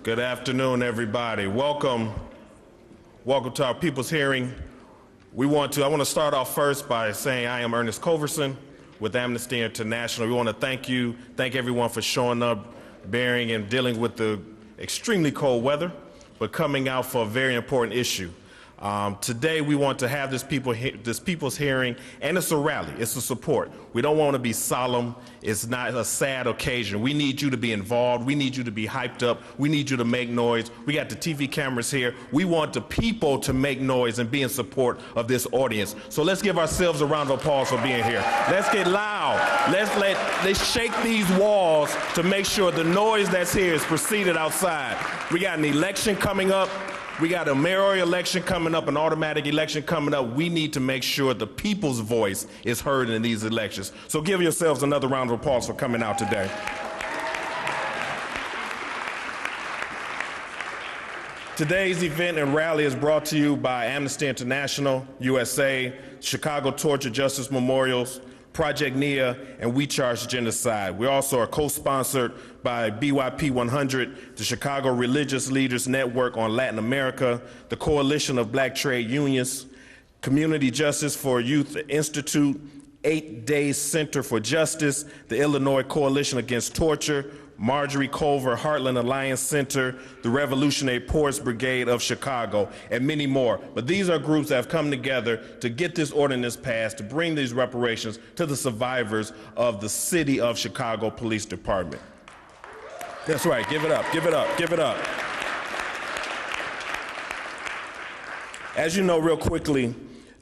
Good afternoon, everybody. Welcome to our People's Hearing. I want to start off first by saying I am Ernest Culverson with Amnesty International. We want to thank everyone for showing up, bearing and dealing with the extremely cold weather, but coming out for a very important issue. Today we want to have this people's hearing, and it's a rally, it's a support. We don't want to be solemn, it's not a sad occasion. We need you to be involved, we need you to be hyped up, we need you to make noise. We got the TV cameras here. We want the people to make noise and be in support of this audience. So let's give ourselves a round of applause for being here. Let's get loud. Let's shake these walls to make sure the noise that's here is proceeded outside. We got an election coming up. We got a mayoral election coming up, an automatic election coming up. We need to make sure the people's voice is heard in these elections. So give yourselves another round of applause for coming out today. Today's event and rally is brought to you by Amnesty International, USA, Chicago Torture Justice Memorials, Project NIA, and We Charge Genocide. We also are co-sponsored by BYP 100, the Chicago Religious Leaders Network on Latin America, the Coalition of Black Trade Unions, Community Justice for Youth Institute, 8 Days Center for Justice, the Illinois Coalition Against Torture, Marjorie Culver Heartland Alliance Center, the Revolutionary Poets Brigade of Chicago, and many more. But these are groups that have come together to get this ordinance passed, to bring these reparations to the survivors of the City of Chicago Police Department. That's right, give it up, give it up, give it up. As you know, real quickly,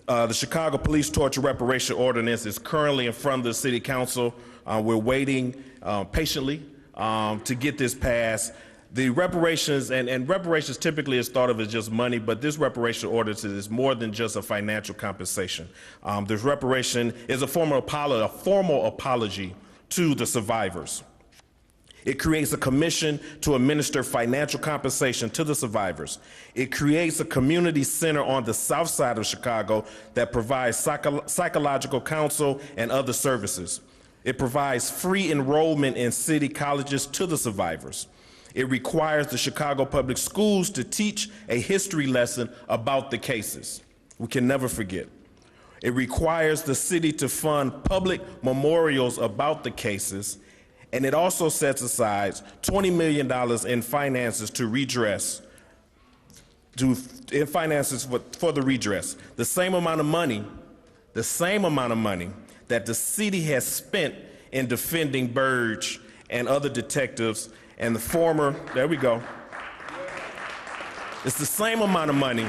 the Chicago Police Torture Reparation Ordinance is currently in front of the City Council. We're waiting patiently to get this passed. The reparations, and reparations typically is thought of as just money, but this reparation ordinance is more than just a financial compensation. This reparation is a formal apology to the survivors. It creates a commission to administer financial compensation to the survivors. It creates a community center on the south side of Chicago that provides psychological counsel and other services. It provides free enrollment in city colleges to the survivors. It requires the Chicago Public Schools to teach a history lesson about the cases. We can never forget. It requires the city to fund public memorials about the cases, and it also sets aside $20 million in finances to redress, for the redress. The same amount of money that the city has spent in defending Burge and other detectives and the former, there we go. It's the same amount of money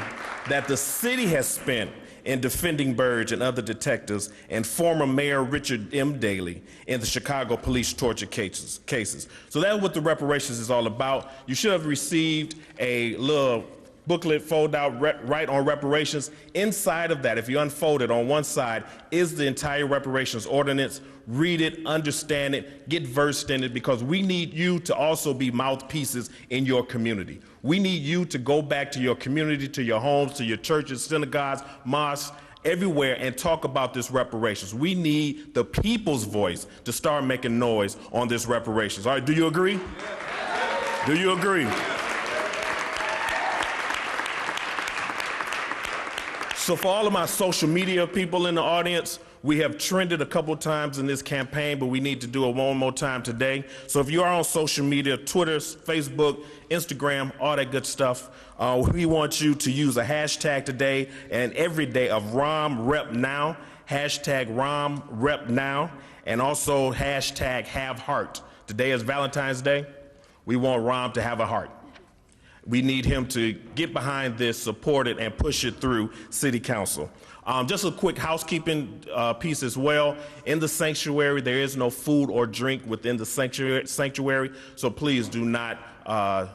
that the city has spent in defending Burge and other detectives and former Mayor Richard M. Daley in the Chicago police torture cases. So that's what the reparations is all about. You should have received a little booklet fold out right on reparations. Inside of that, if you unfold it, on one side is the entire reparations ordinance. Read it, understand it, get versed in it, because we need you to also be mouthpieces in your community. We need you to go back to your community, to your homes, to your churches, synagogues, mosques, everywhere, and talk about this reparations. We need the people's voice to start making noise on this reparations. All right, do you agree? Do you agree? So for all of my social media people in the audience, we have trended a couple times in this campaign, but we need to do it one more time today. So if you are on social media, Twitter, Facebook, Instagram, all that good stuff, we want you to use a hashtag today and every day of RomRepNow, hashtag RomRepNow, and also hashtag Have Heart. Today is Valentine's Day. We want Rom to have a heart. We need him to get behind this, support it, and push it through City Council. Just a quick housekeeping piece as well. In the sanctuary, there is no food or drink within the sanctuary, so please do not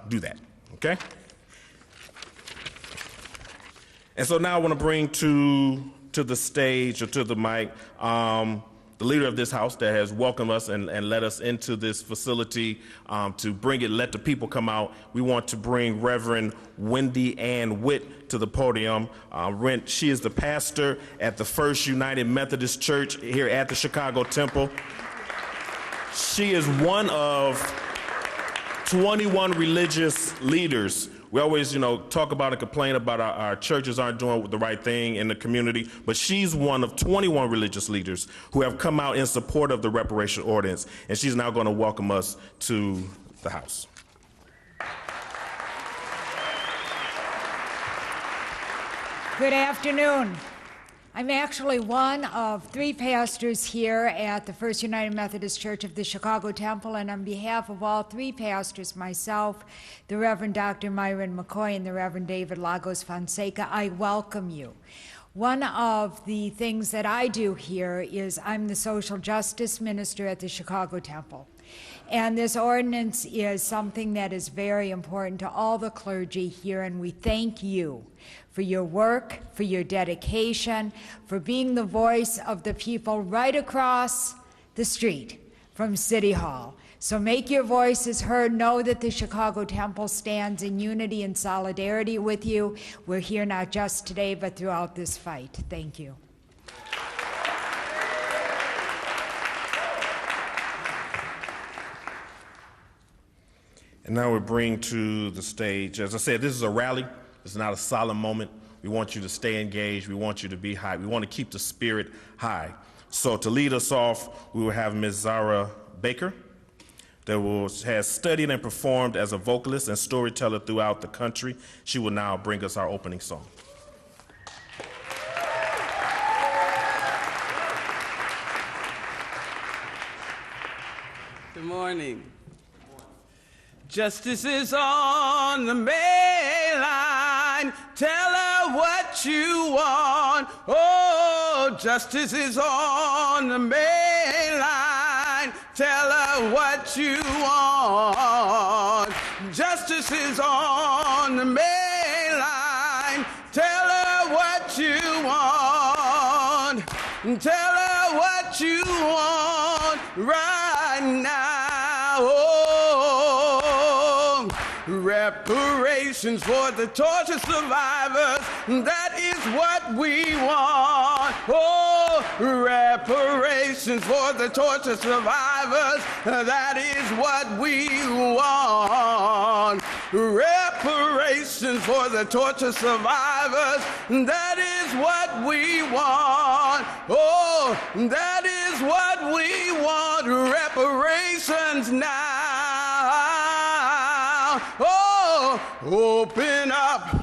do that, okay? And so now I want to bring to the stage or to the mic the leader of this house that has welcomed us and led us into this facility to bring it, let the people come out. We want to bring Reverend Wendy Ann Witt to the podium. She is the pastor at the First United Methodist Church here at the Chicago Temple. She is one of 21 religious leaders. We always, talk about and complain about our churches aren't doing the right thing in the community, but she's one of 21 religious leaders who have come out in support of the Reparations Ordinance, and she's now going to welcome us to the House. Good afternoon. I'm actually one of 3 pastors here at the First United Methodist Church of the Chicago Temple, and on behalf of all 3 pastors, myself, the Reverend Dr. Myron McCoy, and the Reverend David Lagos Fonseca, I welcome you. One of the things that I do here is I'm the social justice minister at the Chicago Temple. And this ordinance is something that is very important to all the clergy here, and we thank you for your work, for your dedication, for being the voice of the people right across the street from City Hall. So make your voices heard. Know that the Chicago Temple stands in unity and solidarity with you. We're here not just today, but throughout this fight. Thank you. And now we bring to the stage, as I said, this is a rally. It's not a solemn moment. We want you to stay engaged. We want you to be high. We want to keep the spirit high. So to lead us off, we will have Ms. Zara Baker, that has studied and performed as a vocalist and storyteller throughout the country. She will now bring us our opening song. Good morning. Justice is on the main line. Tell her what you want. Oh, justice is on the main line. Tell her what you want. Justice is on the main line. Tell her what you want. Tell her what you want right now. Oh, reparations for the torture survivors, that is what we want. Oh, reparations for the torture survivors, that is what we want. Reparations for the torture survivors, that is what we want. Oh, that is what we want. Reparations now. Oh, open up,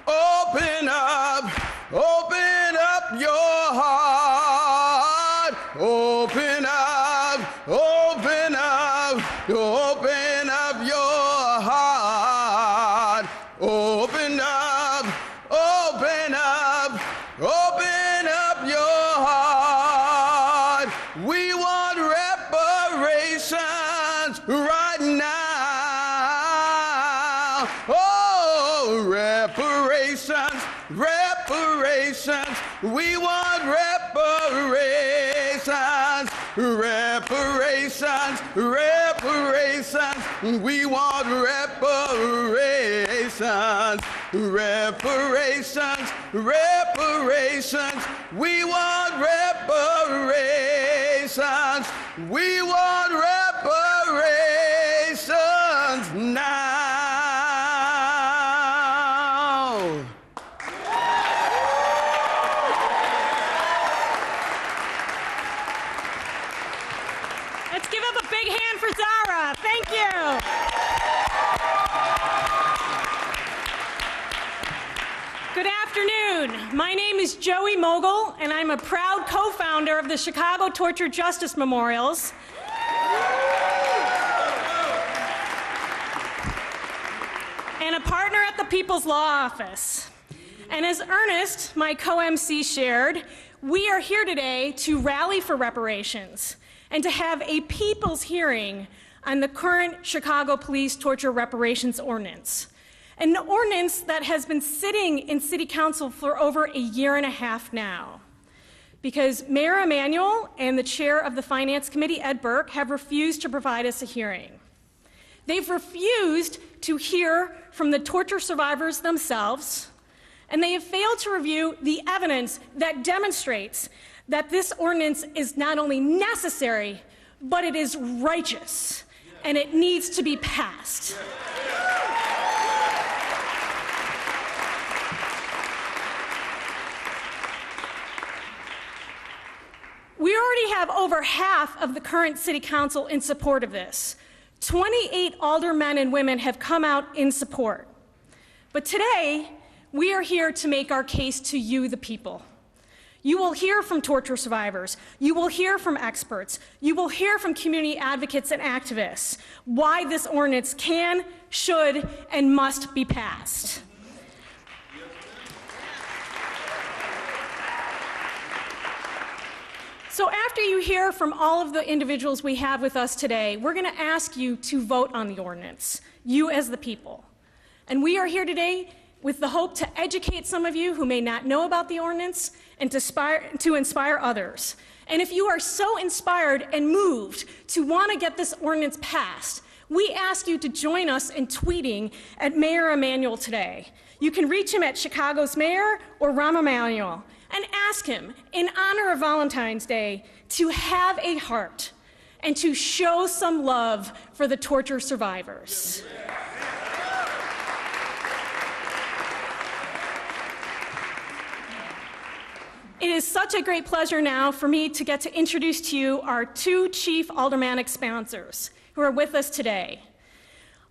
open up, open up your heart. Open up, open up, open up your heart. Open up, open up, open up your heart. We want reparations right now. Oh, reparations, reparations. We want reparations, reparations, reparations. We want reparations, reparations, reparations. We want reparations. We want reparations now. Let's give up a big hand for Zara. Thank you. Good afternoon. My name is Joey Mogul, and I'm a proud co-founder of the Chicago Torture Justice Memorials. And a partner at the People's Law Office. And as Ernest, my co-MC, shared, we are here today to rally for reparations and to have a people's hearing on the current Chicago Police Torture Reparations Ordinance. An ordinance that has been sitting in City Council for over a year and a half now, because Mayor Emanuel and the chair of the Finance Committee, Ed Burke, have refused to provide us a hearing. They've refused to hear from the torture survivors themselves, and they have failed to review the evidence that demonstrates that this ordinance is not only necessary, but it is righteous. and it needs to be passed. We already have over half of the current city council in support of this. 28 aldermen and women have come out in support. But today, we are here to make our case to you, the people. You will hear from torture survivors. You will hear from experts. You will hear from community advocates and activists why this ordinance can, should, and must be passed. So after you hear from all of the individuals we have with us today, we're going to ask you to vote on the ordinance, you as the people. And we are here today with the hope to educate some of you who may not know about the ordinance and to inspire others. And if you are so inspired and moved to want to get this ordinance passed, we ask you to join us in tweeting at Mayor Emanuel today. You can reach him at Chicago's Mayor or Rahm Emanuel and ask him, in honor of Valentine's Day, to have a heart and to show some love for the torture survivors. It is such a great pleasure now for me to get to introduce to you our two chief aldermanic sponsors who are with us today.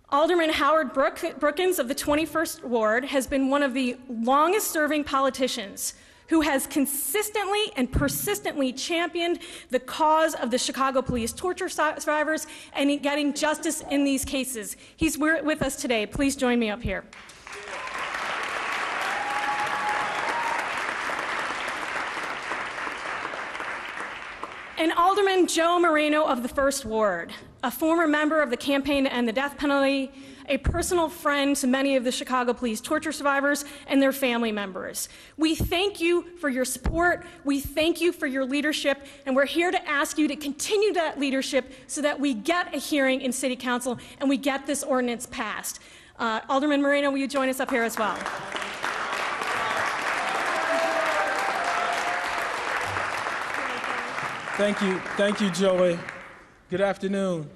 Alderman Howard Brookins of the 21st Ward has been one of the longest-serving politicians who has consistently and persistently championed the cause of the Chicago police torture survivors and getting justice in these cases. He's with us today. Please join me up here. And Alderman Joe Moreno of the 1st Ward, a former member of the Campaign to End the Death Penalty, a personal friend to many of the Chicago police torture survivors and their family members. We thank you for your support, we thank you for your leadership, and we're here to ask you to continue that leadership so that we get a hearing in City Council and we get this ordinance passed. Alderman Moreno, will you join us up here as well? Thank you, Joey. Good afternoon.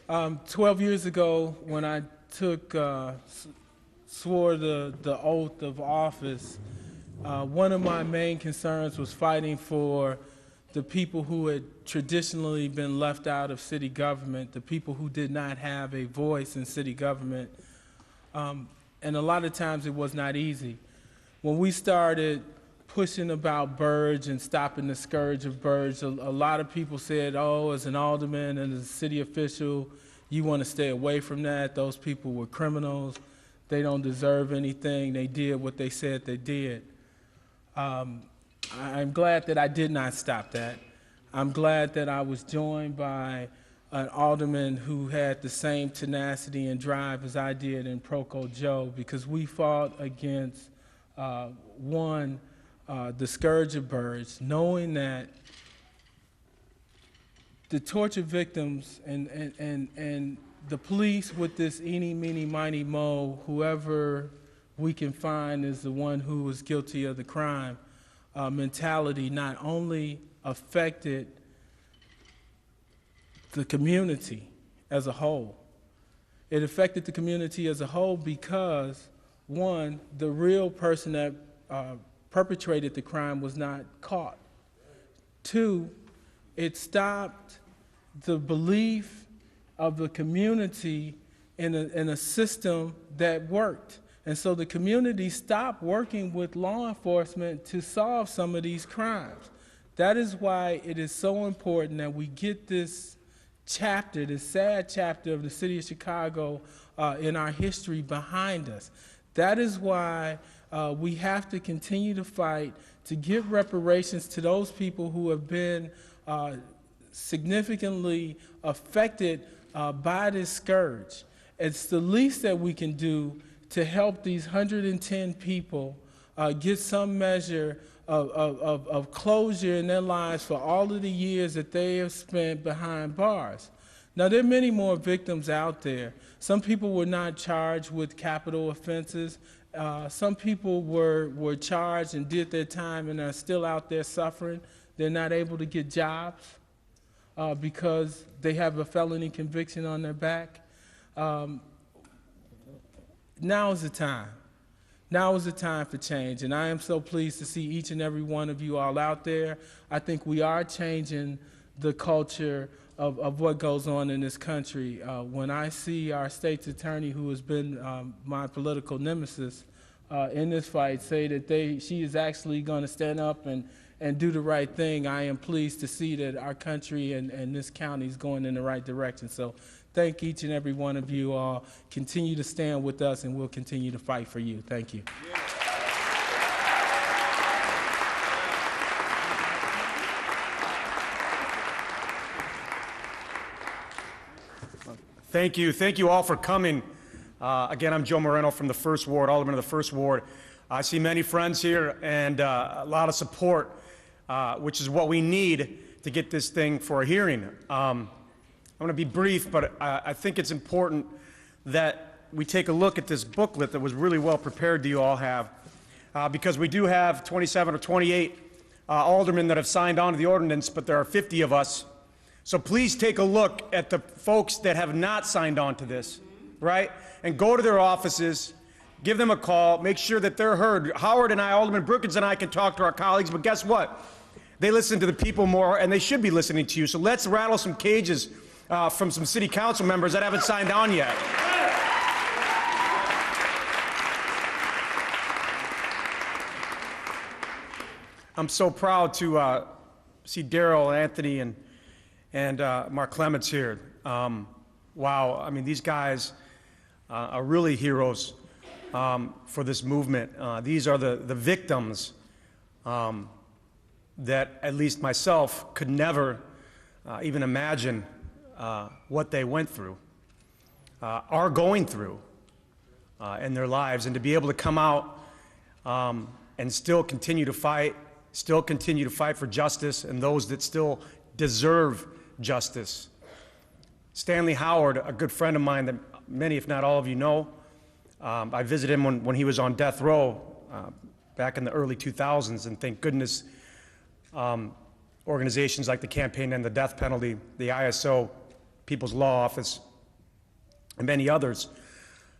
12 years ago, when I swore the oath of office, one of my main concerns was fighting for the people who had traditionally been left out of city government, the people who did not have a voice in city government. And a lot of times it was not easy. When we started pushing about Burge and stopping the scourge of Burge, a lot of people said, oh, as an alderman and as a city official, you want to stay away from that. Those people were criminals. They don't deserve anything. They did what they said they did. I'm glad that I did not stop that. I'm glad that I was joined by an alderman who had the same tenacity and drive as I did in Proco Joe, because we fought against, the scourge of Burge, knowing that the torture victims and the police with this eeny, meeny, miny, mo, whoever we can find is the one who was guilty of the crime mentality, not only affected the community as a whole. It affected the community as a whole because, one, the real person that perpetrated the crime was not caught. Two, it stopped the belief of the community in a system that worked. And so the community stopped working with law enforcement to solve some of these crimes. That is why it is so important that we get this chapter, this sad chapter of the city of Chicago in our history behind us. That is why we have to continue to fight to give reparations to those people who have been significantly affected by this scourge. It's the least that we can do to help these 110 people get some measure of closure in their lives for all of the years that they have spent behind bars. Now, there are many more victims out there. Some people were not charged with capital offenses. Some people were charged and did their time and are still out there suffering. They're not able to get jobs. because they have a felony conviction on their back. Now is the time. Now is the time for change, and I am so pleased to see each and every one of you all out there. I think we are changing the culture of what goes on in this country. When I see our state's attorney, who has been my political nemesis in this fight, say that she is actually going to stand up and do the right thing, I am pleased to see that our country and this county is going in the right direction. So thank each and every one of you all. Continue to stand with us, and we'll continue to fight for you. Thank you. Thank you. Thank you all for coming. Again, I'm Joe Moreno from the 1st Ward, Alderman of the 1st Ward. I see many friends here and a lot of support, which is what we need to get this thing for a hearing. I'm going to be brief, but I think it's important that we take a look at this booklet that was really well prepared that you all have, because we do have 27 or 28 aldermen that have signed on to the ordinance, but there are 50 of us. So please take a look at the folks that have not signed on to this, right? And go to their offices, give them a call, make sure that they're heard. Howard and I, Alderman Brookins and I, can talk to our colleagues, but guess what? They listen to the people more, and they should be listening to you. So let's rattle some cages from some city council members that haven't signed on yet. I'm so proud to see Daryl, Anthony, and Mark Clements here. Wow, I mean, these guys are really heroes for this movement. These are the victims that at least myself could never even imagine what they went through, are going through in their lives, and to be able to come out and still continue to fight for justice and those that still deserve justice. Stanley Howard, a good friend of mine that many, if not all of you know, I visited him when he was on death row back in the early 2000s, and thank goodness organizations like the Campaign to End the Death Penalty, the ISO, People's Law Office, and many others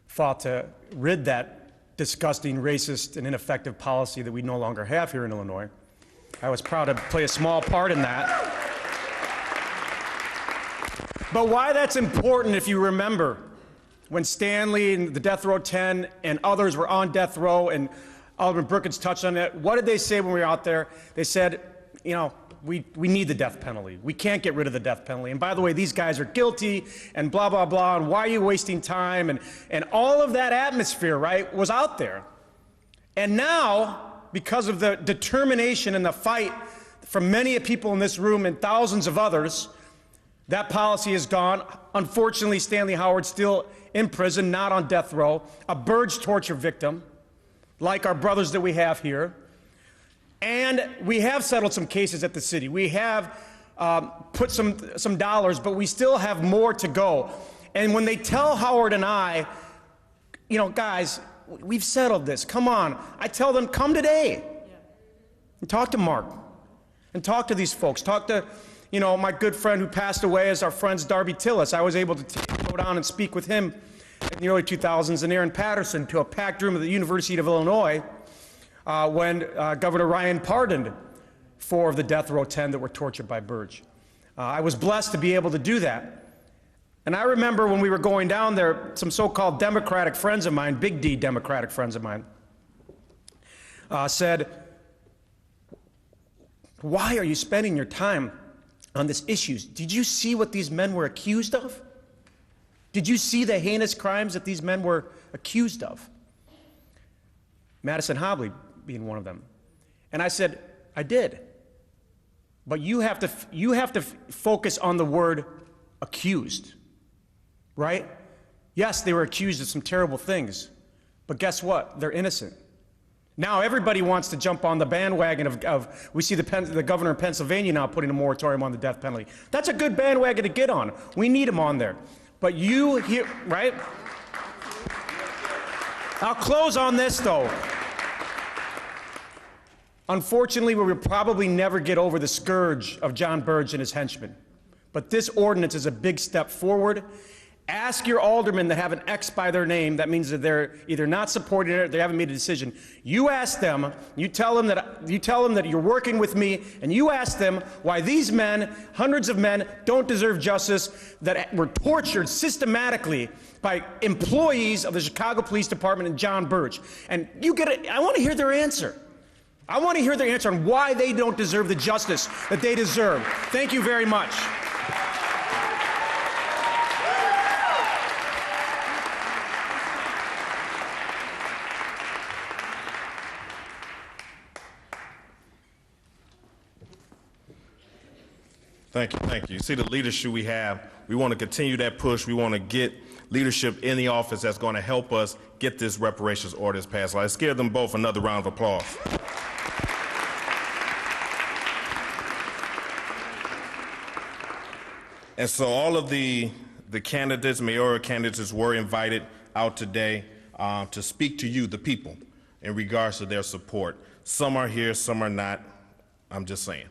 fought to rid that disgusting, racist, and ineffective policy that we no longer have here in Illinois. I was proud to play a small part in that. But why that's important, if you remember, when Stanley and the Death Row 10 and others were on death row, and Alderman Brookins touched on it, what did they say when we were out there? They said, you know, we need the death penalty. We can't get rid of the death penalty. And by the way, these guys are guilty, and blah, blah, blah, and why are you wasting time? And all of that atmosphere, right, was out there. And now, because of the determination and the fight from many people in this room and thousands of others, that policy is gone. Unfortunately, Stanley Howard's still in prison, not on death row, a Burge torture victim, like our brothers that we have here. And we have settled some cases at the city. We have put some dollars, but we still have more to go. And when they tell Howard and I, you know, guys, we've settled this, come on, I tell them, come today and talk to Mark and talk to these folks. Talk to, you know, my good friend who passed away is our friend's Darby Tillis. I was able to go down and speak with him in the early 2000s, and Aaron Patterson, to a packed room at the University of Illinois when Governor Ryan pardoned 4 of the Death Row 10 that were tortured by Burge. I was blessed to be able to do that. And I remember when we were going down there, some so-called Democratic friends of mine, big D Democratic friends of mine, said, why are you spending your time on these issues? Did you see what these men were accused of? Did you see the heinous crimes that these men were accused of? Madison Hobley being one of them. And I said, I did. But you have to focus on the word accused, right? Yes, they were accused of some terrible things, but guess what? They're innocent. Now everybody wants to jump on the bandwagon of we see the governor in Pennsylvania now putting a moratorium on the death penalty. That's a good bandwagon to get on. We need him on there. But you here, right? I'll close on this though. Unfortunately, we will probably never get over the scourge of John Burge and his henchmen. But this ordinance is a big step forward. Ask your aldermen that have an X by their name. That means that they're either not supporting it or they haven't made a decision. You ask them, you tell them that you're working with me, and you ask them why these men, hundreds of men, don't deserve justice, that were tortured systematically by employees of the Chicago Police Department and John Burge. And you get it. I want to hear their answer. I want to hear their answer on why they don't deserve the justice that they deserve. Thank you very much. Thank you, thank you. See the leadership we have. We want to continue that push. We want to get leadership in the office that's going to help us get this reparations ordinance passed. Let's give them both another round of applause. And so all of the candidates, mayoral candidates, were invited out today to speak to you, the people, in regards to their support. Some are here, some are not. I'm just saying.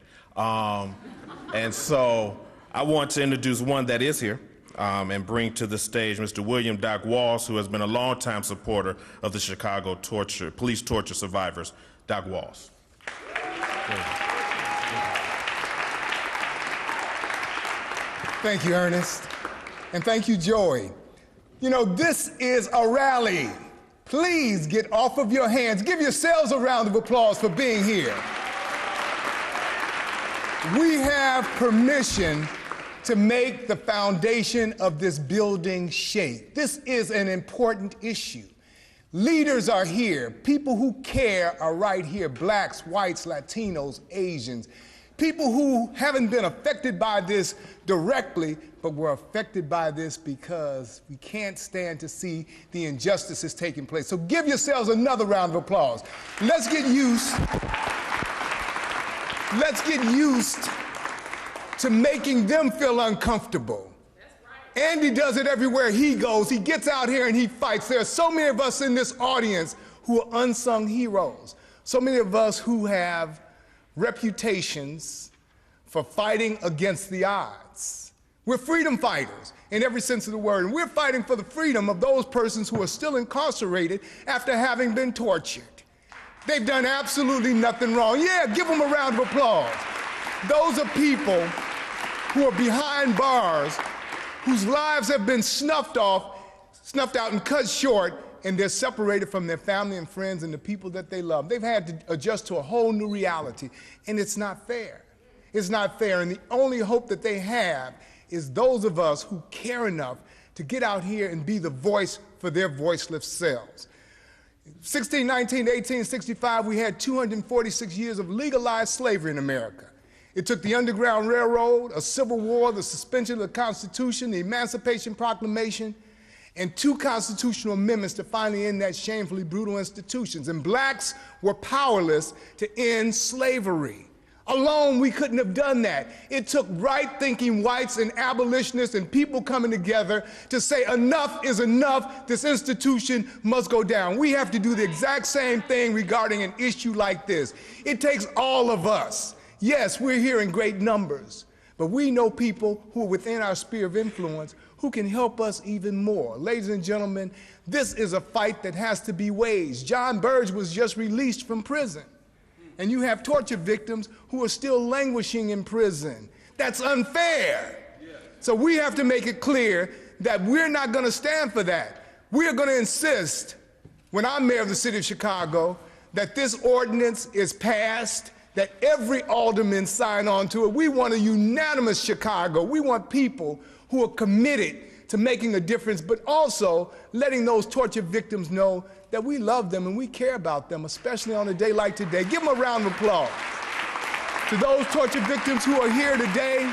And so I want to introduce one that is here and bring to the stage Mr. William Doc Walls, who has been a longtime supporter of the Chicago police torture survivors. Doc Walls. Thank you, Ernest. And thank you, Joey. You know, this is a rally. Please get off of your hands. Give yourselves a round of applause for being here. We have permission to make the foundation of this building shake. This is an important issue. Leaders are here. People who care are right here. Blacks, whites, Latinos, Asians. People who haven't been affected by this directly, but were affected by this because we can't stand to see the injustices taking place. So give yourselves another round of applause. Let's get used to making them feel uncomfortable. Andy does it everywhere he goes. He gets out here and he fights. There are so many of us in this audience who are unsung heroes. So many of us who have reputations for fighting against the odds. We're freedom fighters in every sense of the word, and we're fighting for the freedom of those persons who are still incarcerated after having been tortured. They've done absolutely nothing wrong. Yeah, give them a round of applause. Those are people who are behind bars, whose lives have been snuffed out and cut short, and they're separated from their family and friends and the people that they love. They've had to adjust to a whole new reality, and it's not fair. It's not fair, and the only hope that they have is those of us who care enough to get out here and be the voice for their voiceless selves. 1619 to 1865, we had 246 years of legalized slavery in America. It took the Underground Railroad, a civil war, the suspension of the Constitution, the Emancipation Proclamation, and 2 constitutional amendments to finally end that shamefully brutal institutions. And blacks were powerless to end slavery. Alone, we couldn't have done that. It took right-thinking whites and abolitionists and people coming together to say enough is enough, this institution must go down. We have to do the exact same thing regarding an issue like this. It takes all of us. Yes, we're here in great numbers, but we know people who are within our sphere of influence who can help us even more. Ladies and gentlemen, this is a fight that has to be waged. John Burge was just released from prison, and you have torture victims who are still languishing in prison. That's unfair. So we have to make it clear that we're not going to stand for that. We're going to insist, when I'm mayor of the city of Chicago, that this ordinance is passed, that every alderman sign on to it. We want a unanimous Chicago. We want people who are committed to making a difference, but also letting those torture victims know that we love them and we care about them, especially on a day like today. Give them a round of applause. To those torture victims who are here today,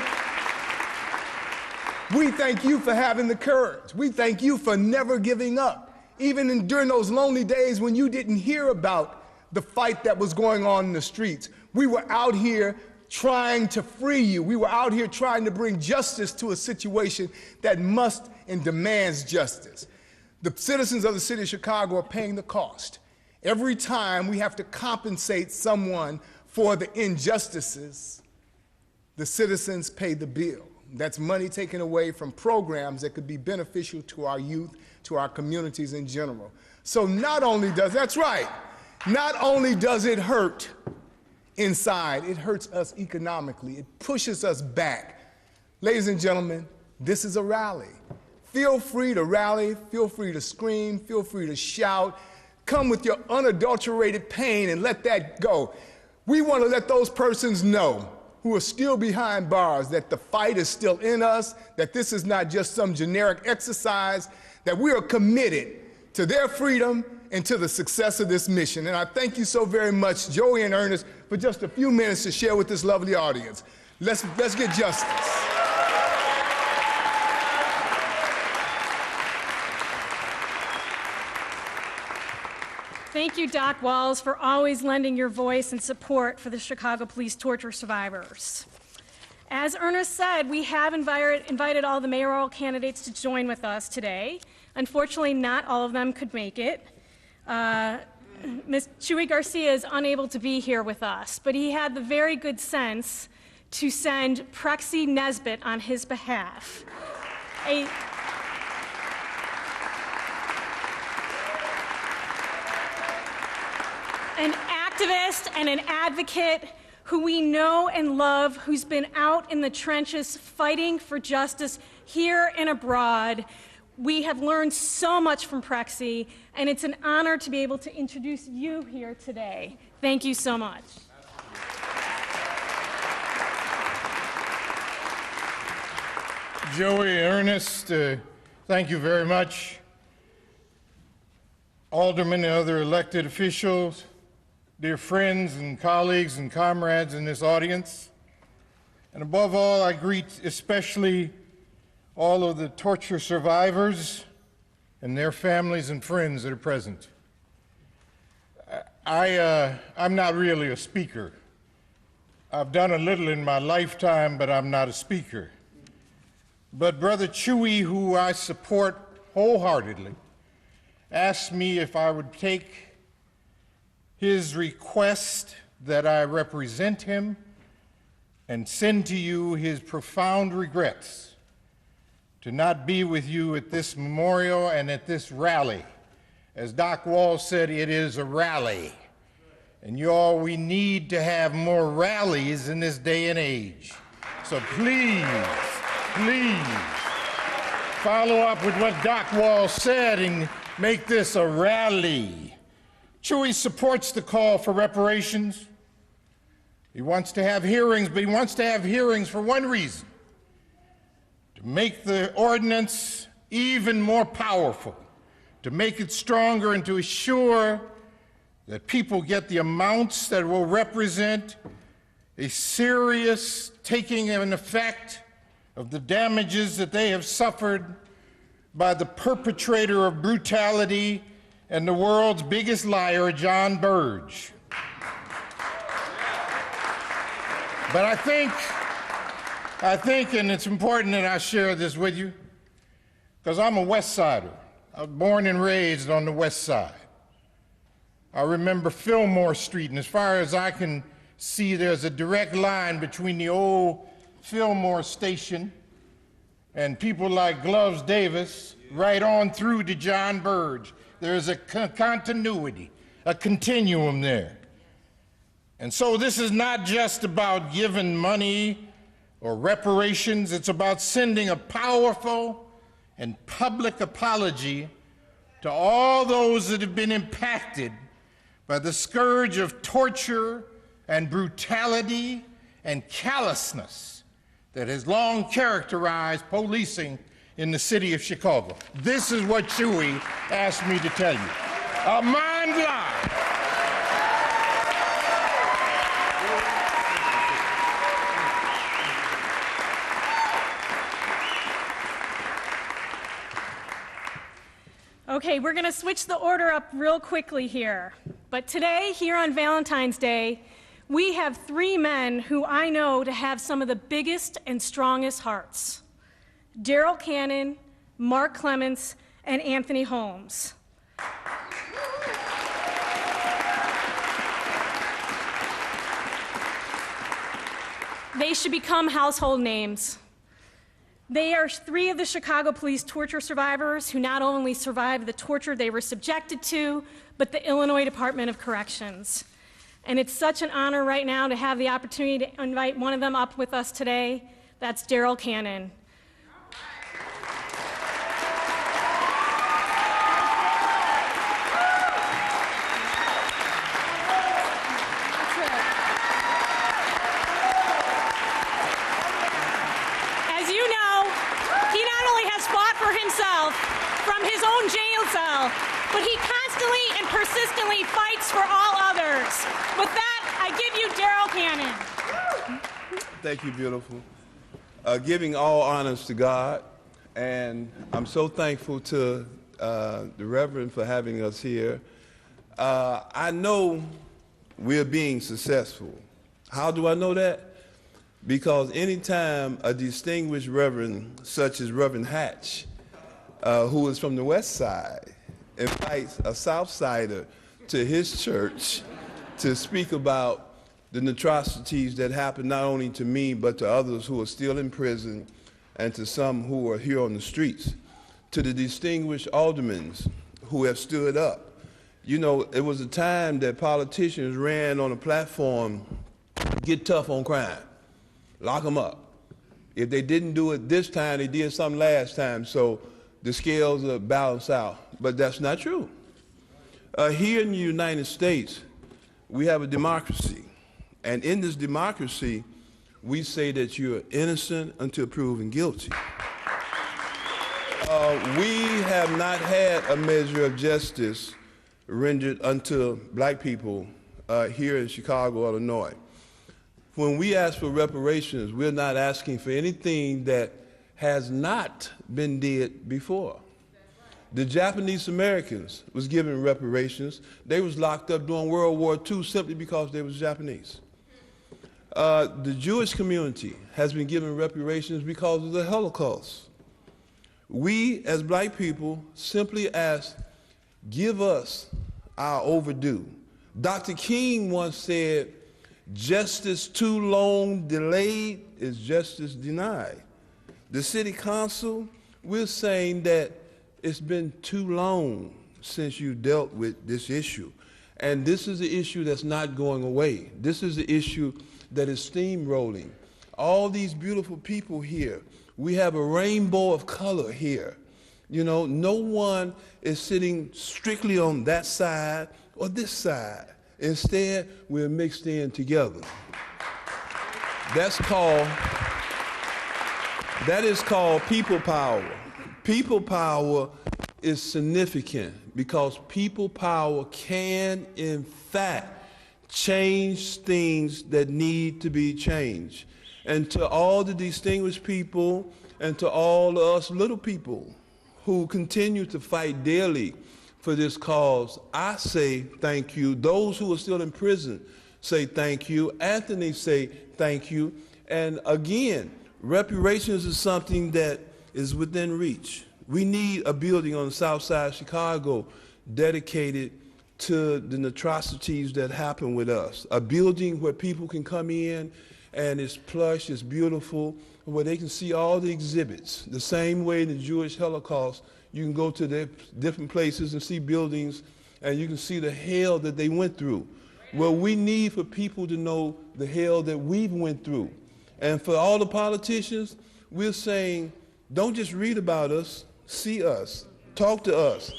we thank you for having the courage. We thank you for never giving up, even during those lonely days when you didn't hear about the fight that was going on in the streets. We were out here trying to free you. We were out here trying to bring justice to a situation that must and demands justice. The citizens of the city of Chicago are paying the cost. Every time we have to compensate someone for the injustices, the citizens pay the bill. That's money taken away from programs that could be beneficial to our youth, to our communities in general. So not only does it hurt inside, it hurts us economically. It pushes us back. Ladies and gentlemen, this is a rally. Feel free to rally, feel free to scream, feel free to shout. Come with your unadulterated pain and let that go. We want to let those persons know who are still behind bars that the fight is still in us, that this is not just some generic exercise, that we are committed to their freedom and to the success of this mission. And I thank you so very much, Joey and Ernest, for just a few minutes to share with this lovely audience. Let's get justice. Thank you, Doc Walls, for always lending your voice and support for the Chicago police torture survivors. As Ernest said, we have invited all the mayoral candidates to join with us today. Unfortunately, not all of them could make it. Ms. Chuy Garcia is unable to be here with us, but he had the very good sense to send Prexy Nesbitt on his behalf. An activist and an advocate who we know and love, who's been out in the trenches fighting for justice here and abroad. We have learned so much from Prexy, and it's an honor to be able to introduce you here today. Thank you so much. Joey, Ernest, thank you very much. Aldermen and other elected officials, dear friends and colleagues and comrades in this audience, and above all, I greet especially all of the torture survivors and their families and friends that are present. I'm not really a speaker. I've done a little in my lifetime, but I'm not a speaker. But Brother Chuy, who I support wholeheartedly, asked me if I would take his request that I represent him and send to you his profound regrets to not be with you at this memorial and at this rally. As Doc Walls said, it is a rally. And y'all, we need to have more rallies in this day and age. So please, please, follow up with what Doc Walls said and make this a rally. Chuy supports the call for reparations. He wants to have hearings, but he wants to have hearings for one reason: to make the ordinance even more powerful, to make it stronger, and to assure that people get the amounts that will represent a serious taking of an effect of the damages that they have suffered by the perpetrator of brutality and the world's biggest liar, John Burge. But I think, and it's important that I share this with you, because I'm a West Sider. I was born and raised on the West Side. I remember Fillmore Street, and as far as I can see, there's a direct line between the old Fillmore station and people like Gloves Davis right on through to John Burge. There's a continuity, a continuum there. And so this is not just about giving money or reparations, it's about sending a powerful and public apology to all those that have been impacted by the scourge of torture and brutality and callousness that has long characterized policing in the city of Chicago. This is what Chuy asked me to tell you. A mind lie. Okay, we're going to switch the order up real quickly here. But today, here on Valentine's Day, we have three men who I know to have some of the biggest and strongest hearts: Daryl Cannon, Mark Clements, and Anthony Holmes. They should become household names. They are 3 of the Chicago police torture survivors who not only survived the torture they were subjected to, but the Illinois Department of Corrections. And it's such an honor right now to have the opportunity to invite one of them up with us today. That's Daryl Cannon. From his own jail cell, but he constantly and persistently fights for all others. With that, I give you Daryl Cannon. Thank you, beautiful. Giving all honors to God, and I'm so thankful to the Reverend for having us here. I know we're being successful. How do I know that? Because anytime a distinguished Reverend, such as Reverend Hatch, who is from the West Side, invites a South Sider to his church to speak about the atrocities that happened not only to me, but to others who are still in prison and to some who are here on the streets, to the distinguished aldermen who have stood up. You know, it was a time that politicians ran on a platform, get tough on crime, lock them up. If they didn't do it this time, they did something last time. So the scales are balanced out, but that's not true. Here in the United States, we have a democracy, and in this democracy, we say that you're innocent until proven guilty. We have not had a measure of justice rendered unto black people here in Chicago, Illinois. When we ask for reparations, we're not asking for anything that has not been did before. The Japanese Americans was given reparations. They was locked up during World War II simply because they was Japanese. The Jewish community has been given reparations because of the Holocaust. We, as black people, simply ask, give us our overdue. Dr. King once said, justice too long delayed is justice denied. The city council, we're saying that it's been too long since you dealt with this issue. And this is the issue that's not going away. This is the issue that is steamrolling. All these beautiful people here, we have a rainbow of color here. You know, no one is sitting strictly on that side or this side. Instead, we're mixed in together. That is called people power. People power is significant because people power can, in fact, change things that need to be changed. And to all the distinguished people and to all of us little people who continue to fight daily for this cause, I say thank you. Those who are still in prison say thank you. Anthony say thank you. And again, reparations is something that is within reach. We need a building on the south side of Chicago dedicated to the atrocities that happened with us. A building where people can come in and it's plush, it's beautiful, where they can see all the exhibits. The same way in the Jewish Holocaust, you can go to the different places and see buildings and you can see the hell that they went through. Well, we need for people to know the hell that we've went through. And for all the politicians, we're saying, don't just read about us, see us, talk to us.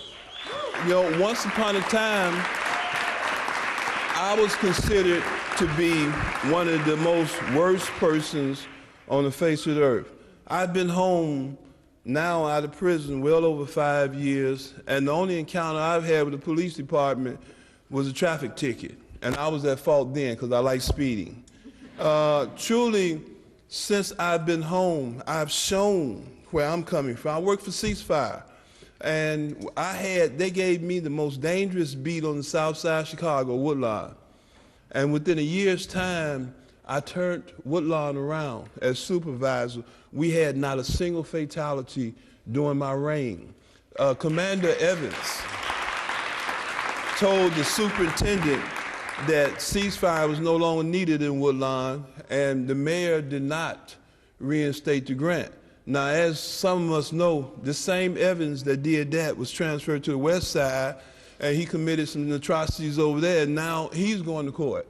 You know, once upon a time, I was considered to be one of the most worst persons on the face of the earth. I've been home now out of prison well over 5 years, and the only encounter I've had with the police department was a traffic ticket. And I was at fault then because I like speeding. Truly, since I've been home, I've shown where I'm coming from. I work for Ceasefire, and they gave me the most dangerous beat on the south side of Chicago, Woodlawn. And within a year's time, I turned Woodlawn around as supervisor. We had not a single fatality during my reign. Commander Evans told the superintendent that ceasefire was no longer needed in Woodlawn, and the mayor did not reinstate the grant. Now, as some of us know, the same Evans that did that was transferred to the west side, and he committed some atrocities over there, and now he's going to court.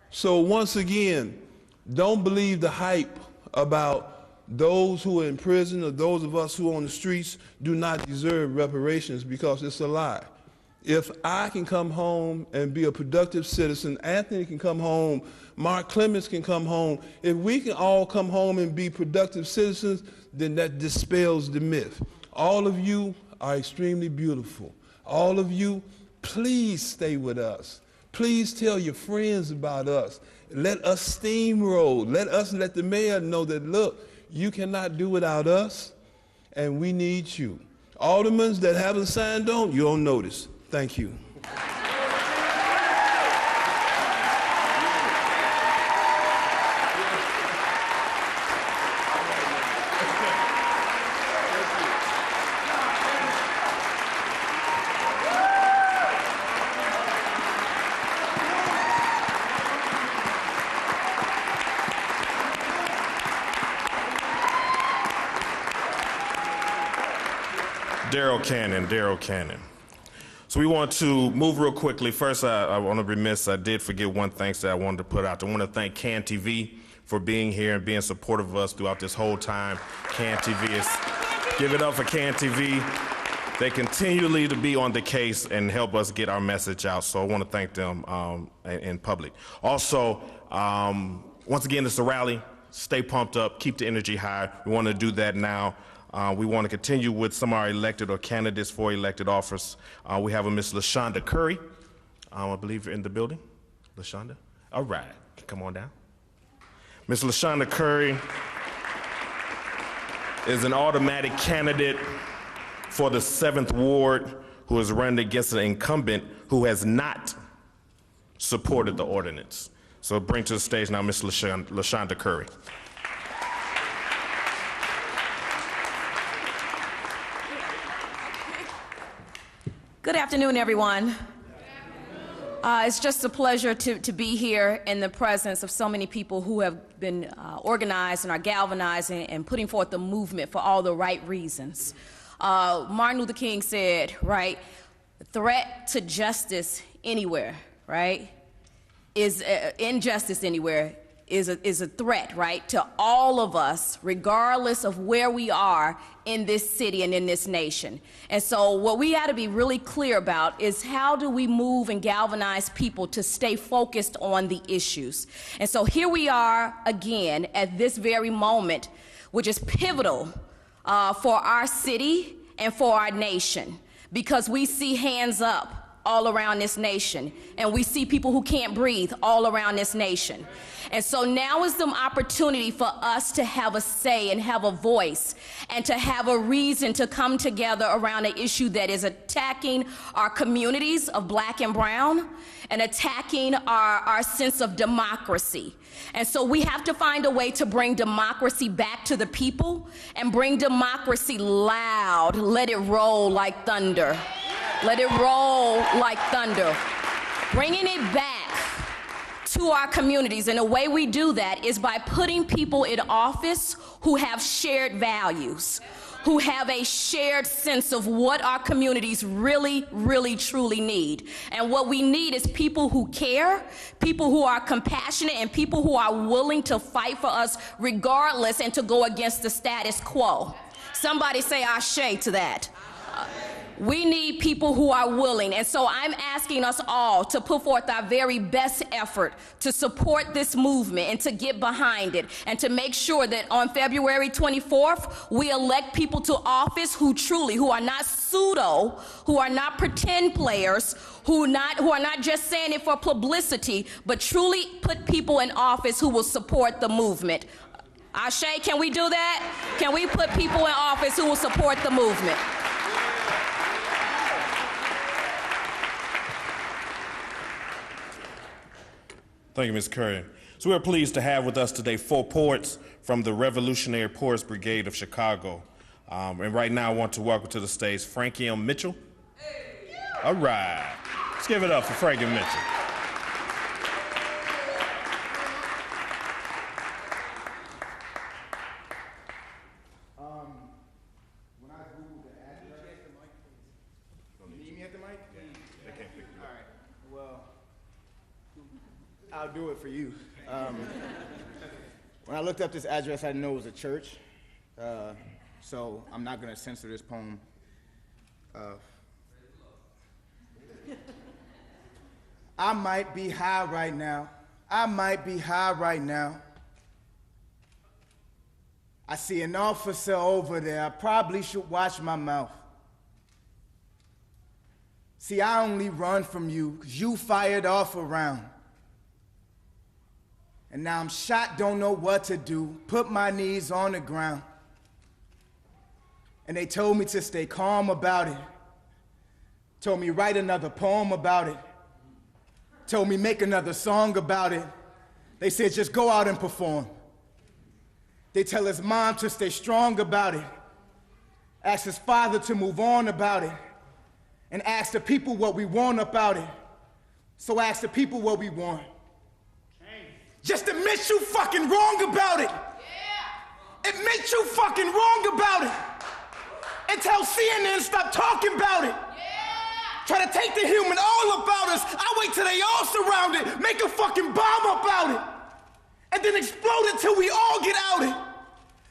So once again, don't believe the hype about those who are in prison or those of us who are on the streets do not deserve reparations, because it's a lie. If I can come home and be a productive citizen, Anthony can come home, Mark Clemens can come home, if we can all come home and be productive citizens, then that dispels the myth. All of you are extremely beautiful. All of you, please stay with us. Please tell your friends about us. Let us steamroll. Let the mayor know that, look, you cannot do without us, and we need you. Aldermen that haven't signed on, you don't notice. Thank you. Daryl Cannon. So we want to move real quickly. First, I want to remiss, I did forget one thanks that I wanted to put out. I want to thank CAN TV for being here and being supportive of us throughout this whole time. CAN TV give it up for CAN TV. They continually to be on the case and help us get our message out. So I want to thank them in public. Also, once again, it's a rally. Stay pumped up, keep the energy high. We want to do that now. We want to continue with some of our elected or candidates for elected office. We have a Miss LaShonda Curry, I believe in the building. LaShonda? All right, come on down. Miss LaShonda Curry is an automatic candidate for the 7th Ward who is running against an incumbent who has not supported the ordinance. So bring to the stage now Miss LaShonda Curry. Good afternoon, everyone. It's just a pleasure to be here in the presence of so many people who have been organized and are galvanizing and putting forth the movement for all the right reasons. Martin Luther King said, right, threat to justice anywhere, right, is injustice anywhere is a threat, right, to all of us, regardless of where we are in this city and in this nation. And so what we got to be really clear about is how do we move and galvanize people to stay focused on the issues. And so here we are again at this very moment, which is pivotal for our city and for our nation, because we see hands up all around this nation, and we see people who can't breathe all around this nation. And so now is the opportunity for us to have a say and have a voice and to have a reason to come together around an issue that is attacking our communities of Black and brown and attacking our sense of democracy. And so we have to find a way to bring democracy back to the people and bring democracy loud. Let it roll like thunder. Let it roll like thunder. Bringing it back to our communities. And the way we do that is by putting people in office who have shared values, who have a shared sense of what our communities really, really, truly need. And what we need is people who care, people who are compassionate, and people who are willing to fight for us regardless and to go against the status quo. Somebody say ashe to that. We need people who are willing, and so I'm asking us all to put forth our very best effort to support this movement and to get behind it and to make sure that on February 24th, we elect people to office who are not pseudo, who are not pretend players, who are not just saying it for publicity, but truly put people in office who will support the movement. Ashe, can we do that? Can we put people in office who will support the movement? Thank you, Ms. Curry. So we're pleased to have with us today 4 poets from the Revolutionary Poets Brigade of Chicago. And right now I want to welcome to the stage Frankie M. Mitchell. Hey. All right. Let's give it up for Frankie Mitchell. Well, I'll do it for you. When I looked up this address, I didn't know it was a church, so I'm not going to censor this poem. I might be high right now. I might be high right now. I see an officer over there. I probably should watch my mouth. See, I only run from you because you fired off a round. And now I'm shot, don't know what to do. Put my knees on the ground. And they told me to stay calm about it. Told me write another poem about it. Told me make another song about it. They said just go out and perform. They tell his mom to stay strong about it. Ask his father to move on about it. And ask the people what we want about it. So ask the people what we want. Just admit you fucking wrong about it. Yeah. Admit you fucking wrong about it. And tell CNN stop talking about it. Yeah. Try to take the human all about us. I wait till they all surround it. Make a fucking bomb about it. And then explode it till we all get out it.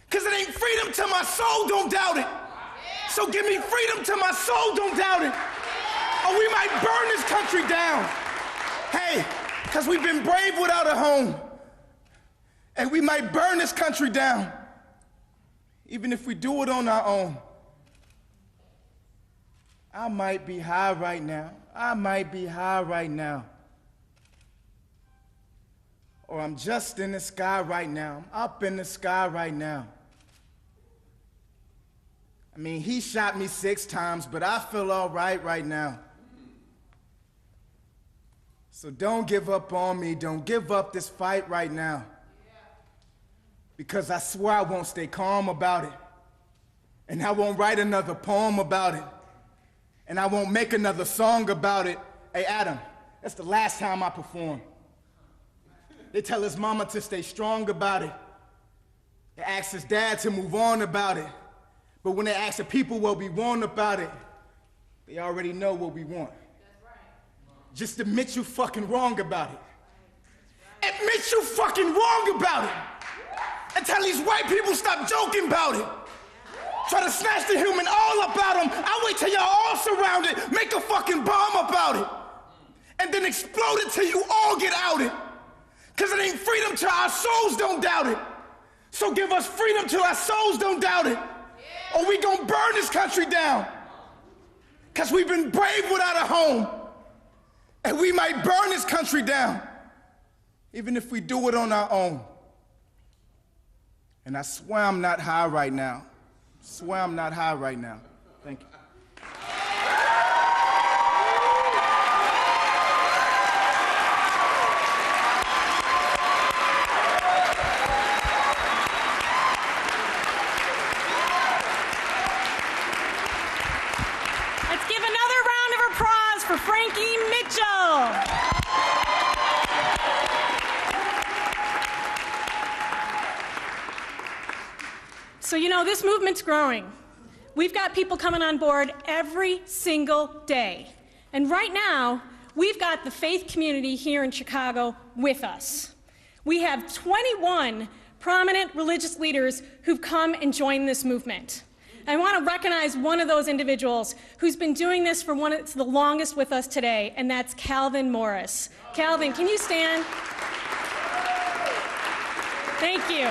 Cause it ain't freedom till my soul don't doubt it. Yeah. So give me freedom till my soul don't doubt it. Yeah. Or we might burn this country down. Hey. Because we've been brave without a home. And we might burn this country down, even if we do it on our own. I might be high right now. I might be high right now. Or I'm just in the sky right now. I'm up in the sky right now. I mean, he shot me 6 times, but I feel all right now. So don't give up on me. Don't give up this fight right now. Because I swear I won't stay calm about it. And I won't write another poem about it. And I won't make another song about it. Hey, Adam, that's the last time I perform. They tell his mama to stay strong about it. They ask his dad to move on about it. But when they ask the people what we want about it, they already know what we want. Just admit you fucking wrong about it. Admit you fucking wrong about it. And tell these white people stop joking about it. Try to snatch the human all about them. I'll wait till y'all all surround it. Make a fucking bomb about it. And then explode it till you all get out it. Cause it ain't freedom till our souls don't doubt it. So give us freedom till our souls don't doubt it. Or we gonna burn this country down. Cause we've been brave without a home. And we might burn this country down, even if we do it on our own. And I swear I'm not high right now. I swear I'm not high right now. Thank you. Let's give another round of applause for Frankie Mitchell. So, you know, this movement's growing. We've got people coming on board every single day. And right now, we've got the faith community here in Chicago with us. We have 21 prominent religious leaders who've come and joined this movement. I want to recognize one of those individuals who's been doing this for the longest with us today, and that's Calvin Morris. Calvin, can you stand? Thank you.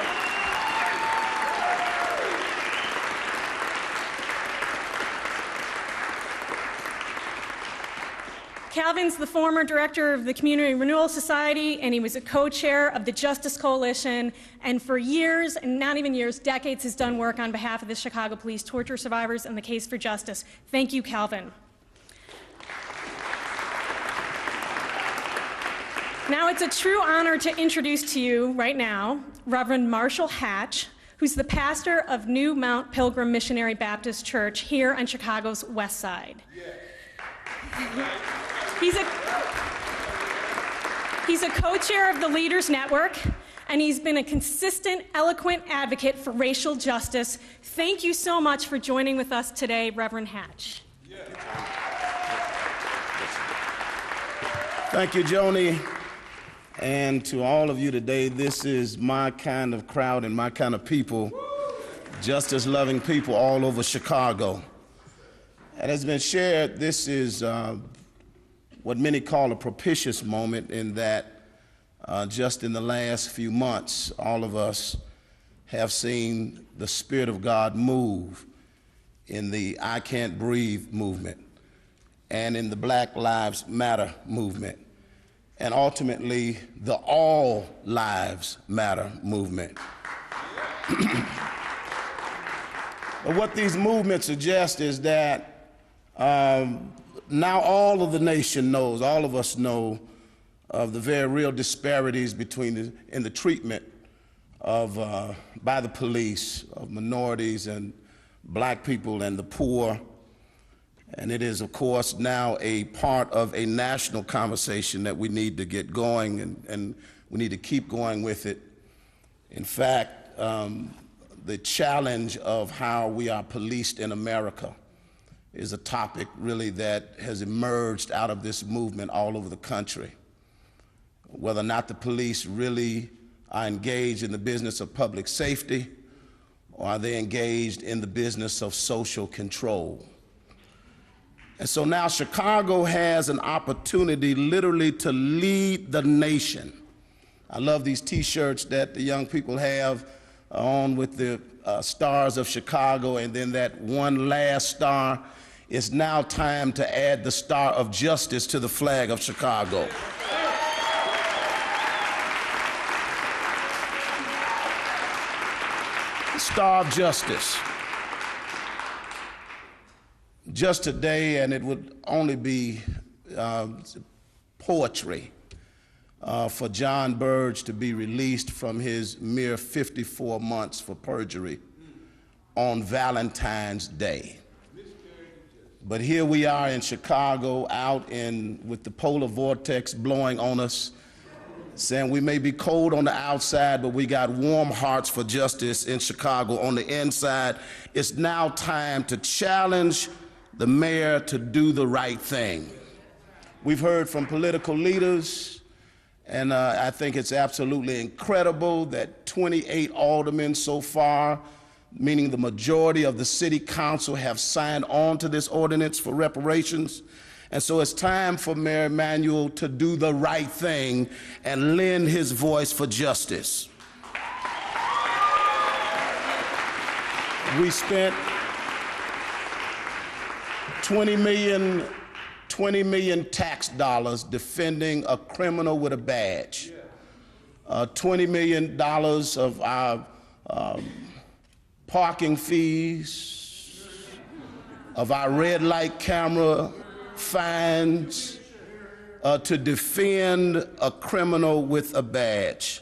Calvin's the former director of the Community Renewal Society, and he was a co-chair of the Justice Coalition, and for years, and not even years, decades, has done work on behalf of the Chicago police torture survivors and the case for justice. Thank you, Calvin. Now it's a true honor to introduce to you right now Reverend Marshall Hatch, who's the pastor of New Mount Pilgrim Missionary Baptist Church here on Chicago's West Side. He's a co-chair of the Leaders Network, and he's been a consistent, eloquent advocate for racial justice. Thank you so much for joining with us today, Reverend Hatch. Thank you, Joni. And to all of you today, this is my kind of crowd and my kind of people, justice-loving people all over Chicago. And as has been shared, this is what many call a propitious moment, in that just in the last few months, all of us have seen the Spirit of God move in the I Can't Breathe movement and in the Black Lives Matter movement, and ultimately the All Lives Matter movement. But what these movements suggest is that now all of the nation knows, all of us know, of the very real disparities in the treatment of by the police of minorities and black people and the poor. And it is, of course, now a part of a national conversation that we need to get going, and we need to keep going with it. In fact, the challenge of how we are policed in America is a topic really that has emerged out of this movement all over the country. Whether or not the police really are engaged in the business of public safety, or are they engaged in the business of social control? And so now Chicago has an opportunity literally to lead the nation. I love these T-shirts that the young people have on with the stars of Chicago, and then that one last star. It's now time to add the Star of Justice to the flag of Chicago. Star of Justice. Just today, and it would only be poetry for John Burge to be released from his mere 54 months for perjury on Valentine's Day. But here we are in Chicago, out with the polar vortex blowing on us, saying we may be cold on the outside, but we got warm hearts for justice in Chicago on the inside. It's now time to challenge the mayor to do the right thing. We've heard from political leaders, and I think it's absolutely incredible that 28 aldermen so far, meaning the majority of the city council, have signed on to this ordinance for reparations. And so it's time for Mayor Emanuel to do the right thing and lend his voice for justice. We spent 20 million tax dollars defending a criminal with a badge. $20 million of our parking fees, of our red light camera fines, to defend a criminal with a badge.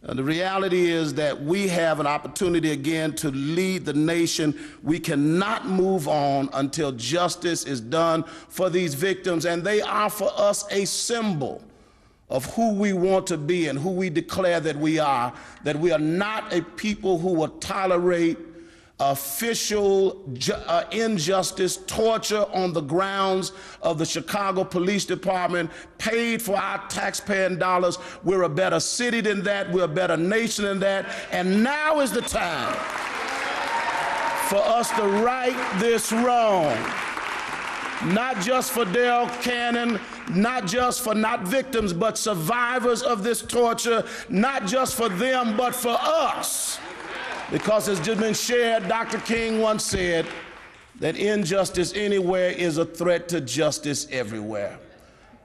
The reality is that we have an opportunity again to lead the nation. We cannot move on until justice is done for these victims, and they are for us a symbol of who we want to be and who we declare that we are not a people who will tolerate official injustice, torture on the grounds of the Chicago Police Department, paid for our taxpaying dollars. We're a better city than that. We're a better nation than that. And now is the time for us to right this wrong. Not just for Darrell Cannon, not just for not victims, but survivors of this torture, not just for them, but for us. Because as just been shared, Dr. King once said that injustice anywhere is a threat to justice everywhere.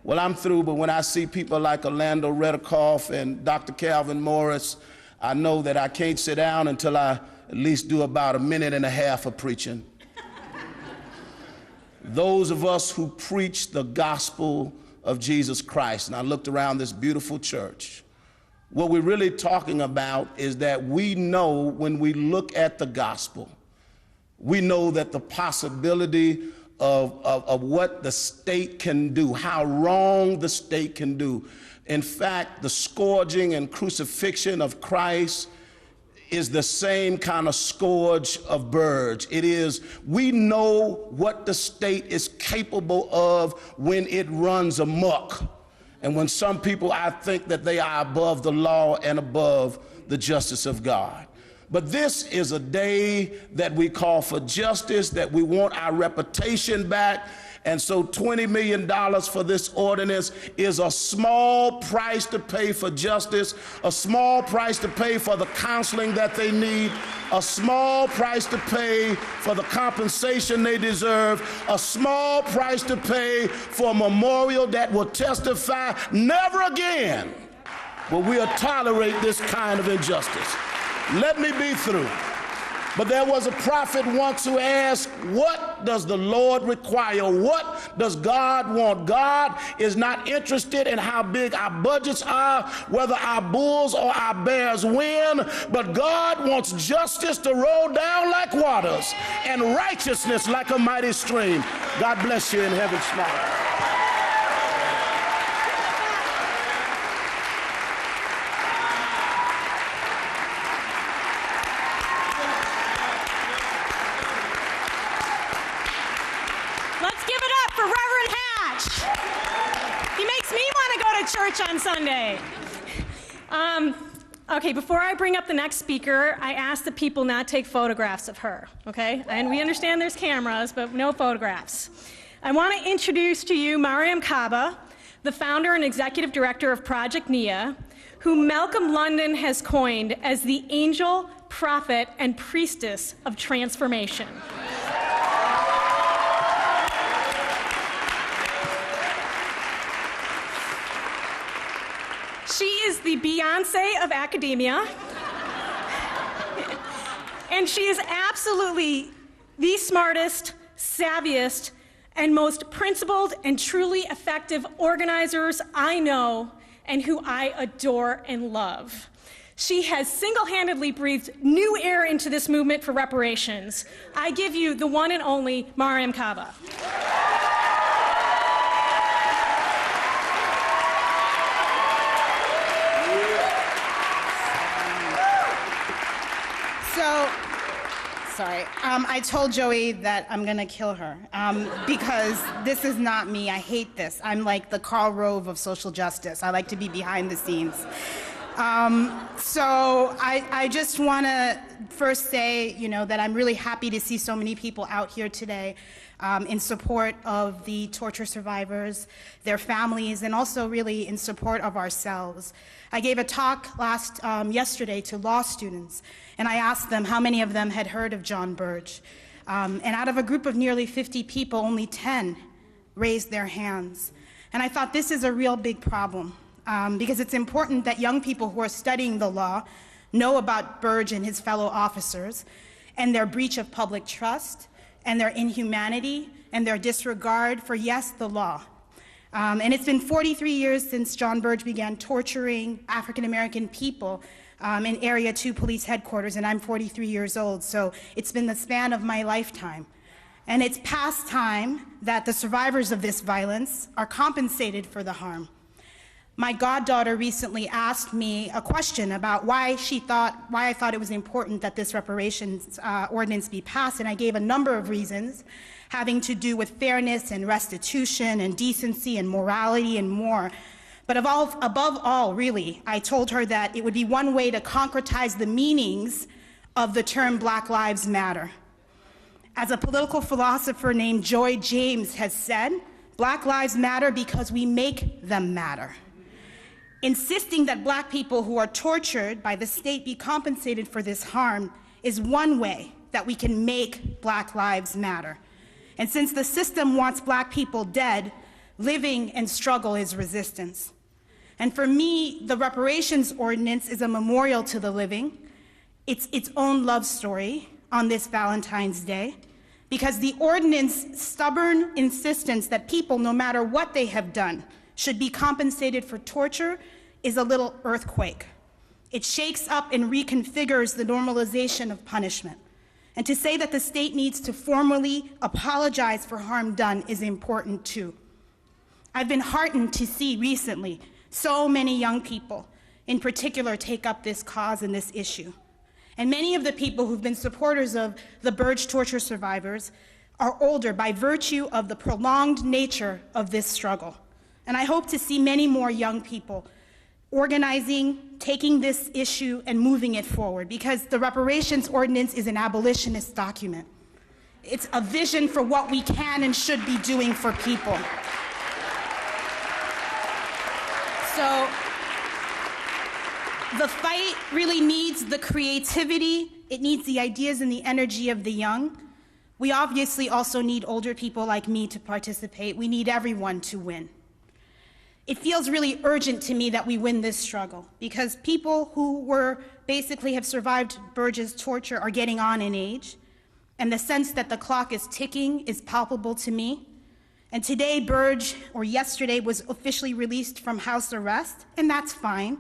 Well, I'm through, but when I see people like Orlando Redikoff and Dr. Calvin Morris, I know that I can't sit down until I at least do about a minute and a half of preaching. Those of us who preach the gospel of Jesus Christ, and I looked around this beautiful church, what we're really talking about is that we know when we look at the gospel, we know that the possibility of what the state can do, how wrong the state can do. In fact, the scourging and crucifixion of Christ is the same kind of scourge of Burge. It is, we know what the state is capable of when it runs amok. and when some people, I think that they are above the law and above the justice of God. But this is a day that we call for justice, that we want our reputation back. And so $20 million for this ordinance is a small price to pay for justice, a small price to pay for the counseling that they need, a small price to pay for the compensation they deserve, a small price to pay for a memorial that will testify never again will we tolerate this kind of injustice. Let me be through. But there was a prophet once who asked, what does the Lord require? What does God want? God is not interested in how big our budgets are, whether our bulls or our bears win, but God wants justice to roll down like waters and righteousness like a mighty stream. God bless you in heaven smile. Church on Sunday. Okay, before I bring up the next speaker, I ask that people not take photographs of her, okay? And we understand there's cameras, but no photographs. I want to introduce to you Mariam Kaba, the founder and executive director of Project NIA, who Malcolm London has coined as the angel, prophet, and priestess of transformation. She is the Beyonce of academia, and she is absolutely the smartest, savviest, and most principled and truly effective organizers I know and who I adore and love. She has single-handedly breathed new air into this movement for reparations. I give you the one and only Mariam Kaba. Sorry. I told Joey that I'm going to kill her because this is not me. I hate this. I'm like the Karl Rove of social justice. I like to be behind the scenes. So I just want to first say, that I'm really happy to see so many people out here today in support of the torture survivors, their families, and also really in support of ourselves. I gave a talk yesterday to law students, and I asked them how many of them had heard of John Burge. And out of a group of nearly 50 people, only 10 raised their hands. And I thought this is a real big problem because it's important that young people who are studying the law know about Burge and his fellow officers and their breach of public trust and their inhumanity and their disregard for, yes, the law. And it's been 43 years since John Burge began torturing African-American people in Area 2 Police Headquarters, and I'm 43 years old, so it's been the span of my lifetime. And it's past time that the survivors of this violence are compensated for the harm. My goddaughter recently asked me a question about why I thought it was important that this reparations ordinance be passed, and I gave a number of reasons having to do with fairness and restitution and decency and morality and more. But above all, really, I told her that it would be one way to concretize the meanings of the term Black Lives Matter. As a political philosopher named Joy James has said, Black lives matter because we make them matter. Insisting that Black people who are tortured by the state be compensated for this harm is one way that we can make Black lives matter. And since the system wants Black people dead, living and struggle is resistance. And for me, the Reparations Ordinance is a memorial to the living. It's its own love story on this Valentine's Day, because the ordinance's stubborn insistence that people, no matter what they have done, should be compensated for torture is a little earthquake. It shakes up and reconfigures the normalization of punishment. And to say that the state needs to formally apologize for harm done is important too. I've been heartened to see recently so many young people, in particular, take up this cause and this issue. And many of the people who've been supporters of the Burge torture survivors are older by virtue of the prolonged nature of this struggle. And I hope to see many more young people organizing, taking this issue, and moving it forward, because the Reparations Ordinance is an abolitionist document. It's a vision for what we can and should be doing for people. So the fight really needs the creativity, it needs the ideas and the energy of the young. We obviously also need older people like me to participate. We need everyone to win. It feels really urgent to me that we win this struggle, because people who basically have survived Burge's torture are getting on in age, and the sense that the clock is ticking is palpable to me. And today, Burge, or yesterday, was officially released from house arrest, and that's fine.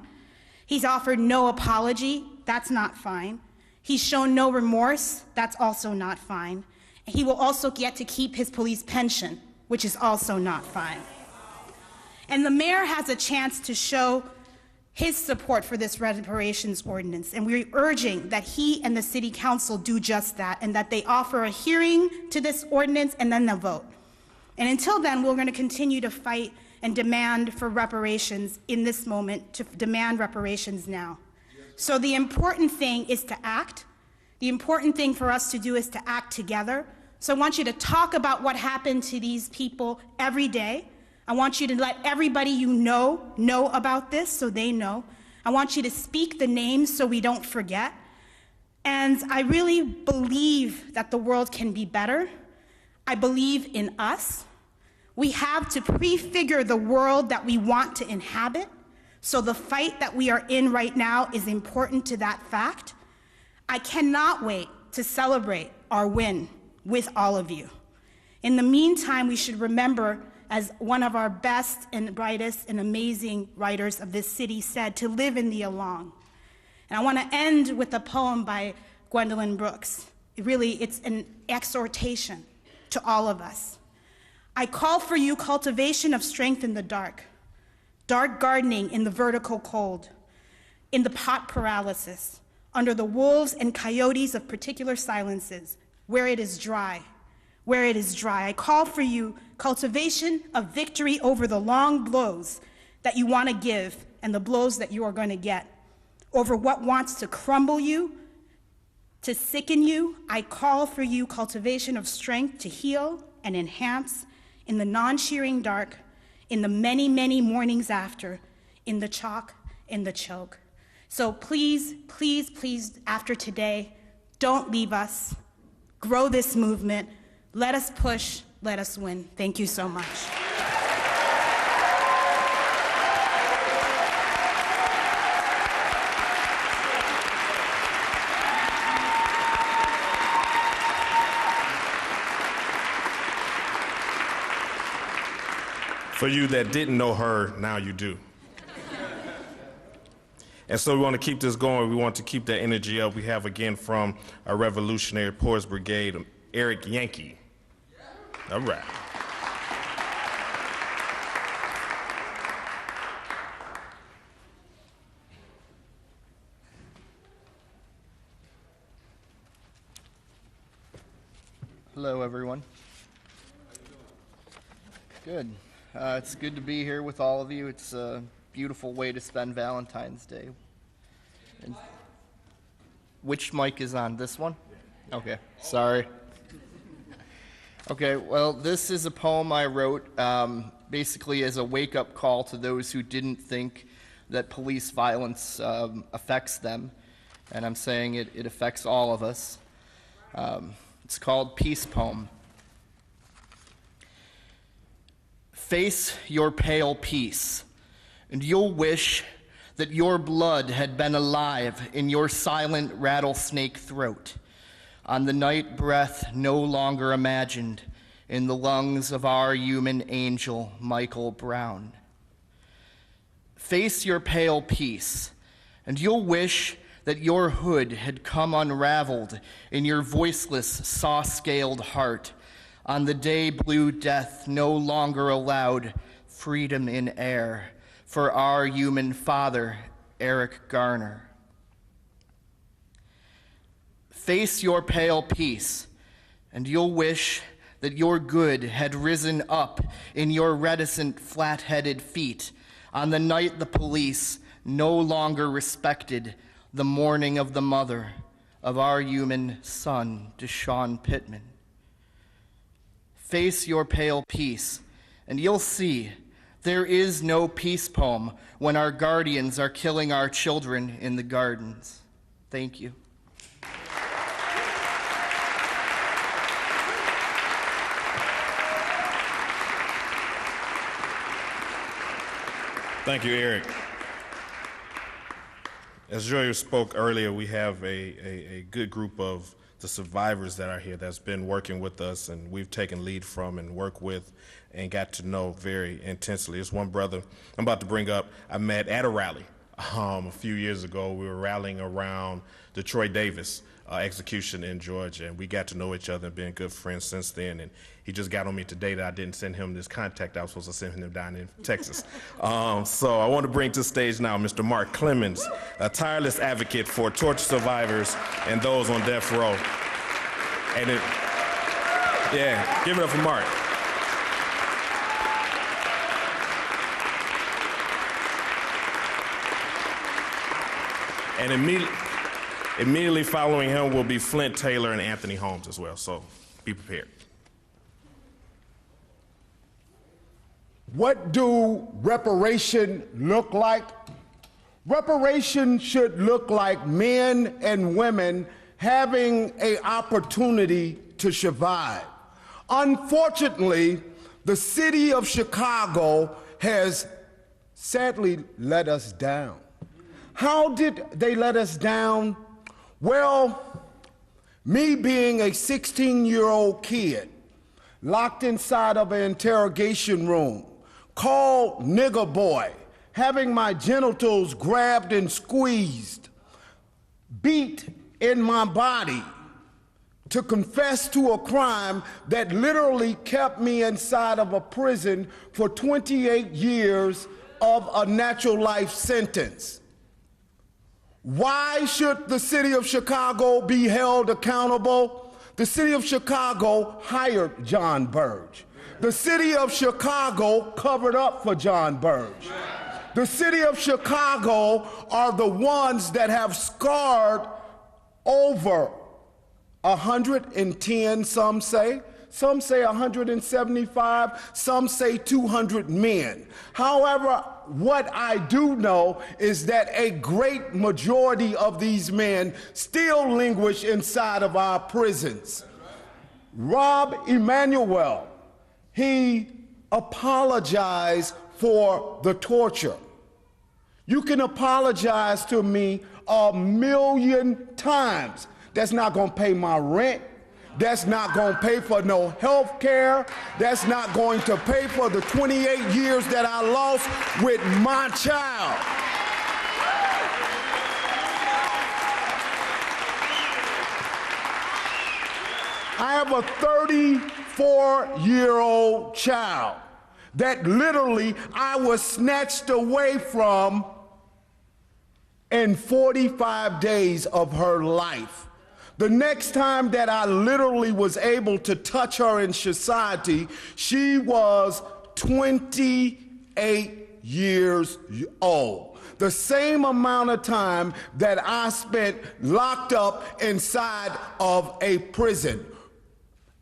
He's offered no apology, that's not fine. He's shown no remorse, that's also not fine. He will also get to keep his police pension, which is also not fine. And the mayor has a chance to show his support for this reparations ordinance, and we're urging that he and the city council do just that, and that they offer a hearing to this ordinance and then they'll vote. And until then, we're going to continue to fight and demand for reparations in this moment, to demand reparations now. So the important thing is to act. The important thing for us to do is to act together. So I want you to talk about what happened to these people every day. I want you to let everybody you know about this so they know. I want you to speak the names so we don't forget. And I really believe that the world can be better. I believe in us. We have to prefigure the world that we want to inhabit. So the fight that we are in right now is important to that fact. I cannot wait to celebrate our win with all of you. In the meantime, we should remember, as one of our best and brightest and amazing writers of this city said, to live in the along. And I want to end with a poem by Gwendolyn Brooks. It's an exhortation to all of us. I call for you cultivation of strength in the dark gardening in the vertical cold, in the pot paralysis, under the wolves and coyotes of particular silences, where it is dry. I call for you cultivation of victory over the long blows that you want to give and the blows that you are going to get, over what wants to crumble you, to sicken you. I call for you cultivation of strength to heal and enhance in the non-shearing dark, in the many, many mornings after, in the chalk, in the choke. So please, please, please, after today, don't leave us. Grow this movement. Let us push. Let us win. Thank you so much. For you that didn't know her, now you do. And so we want to keep this going. We want to keep that energy up. We have again from our Revolutionary Poets Brigade, Eric Yankee. All right. Hello, everyone. Good. It's good to be here with all of you. It's a beautiful way to spend Valentine's Day. And which mic is on? This one? Okay, sorry. Okay, well, this is a poem I wrote basically as a wake-up call to those who didn't think that police violence affects them. And I'm saying it affects all of us. It's called Peace Poem. Face your pale peace, and you'll wish that your blood had been alive in your silent rattlesnake throat, on the night breath no longer imagined in the lungs of our human angel, Michael Brown. Face your pale peace, and you'll wish that your hood had come unraveled in your voiceless, saw-scaled heart, on the day blue death no longer allowed freedom in air for our human father, Eric Garner. Face your pale peace, and you'll wish that your good had risen up in your reticent, flat-headed feet on the night the police no longer respected the mourning of the mother of our human son, Deshaun Pittman. Face your pale peace, and you'll see there is no peace poem when our guardians are killing our children in the gardens. Thank you. Thank you, Eric. As Joya spoke earlier, we have a good group of the survivors that are here that's been working with us, and we've taken lead from and worked with and got to know very intensely. There's one brother I'm about to bring up I met at a rally a few years ago. We were rallying around the Troy Davis execution in Georgia, and we got to know each other and been good friends since then. And he just got on me today that I didn't send him this contact. I was supposed to send him down in Texas. So I want to bring to the stage now Mr. Mark Clemens, a tireless advocate for torture survivors and those on death row. And give it up for Mark. And immediately following him will be Flint Taylor and Anthony Holmes as well, so be prepared. What do reparation look like? Reparation should look like men and women having an opportunity to survive. Unfortunately, the city of Chicago has sadly let us down. How did they let us down? Well, me being a 16-year-old kid locked inside of an interrogation room, called nigger boy, having my genitals grabbed and squeezed, beat in my body to confess to a crime that literally kept me inside of a prison for 28 years of a natural life sentence. Why should the city of Chicago be held accountable? The city of Chicago hired John Burge. The city of Chicago covered up for John Burge. The city of Chicago are the ones that have scarred over 110, some say 175, some say 200 men. However, what I do know is that a great majority of these men still languish inside of our prisons. Rob Emanuel, he apologized for the torture. You can apologize to me 1,000,000 times. That's not gonna pay my rent. That's not gonna pay for no health care. That's not going to pay for the 28 years that I lost with my child. I have a 34-year-old child that literally I was snatched away from in 45 days of her life. The next time that I literally was able to touch her in society, she was 28 years old. The same amount of time that I spent locked up inside of a prison.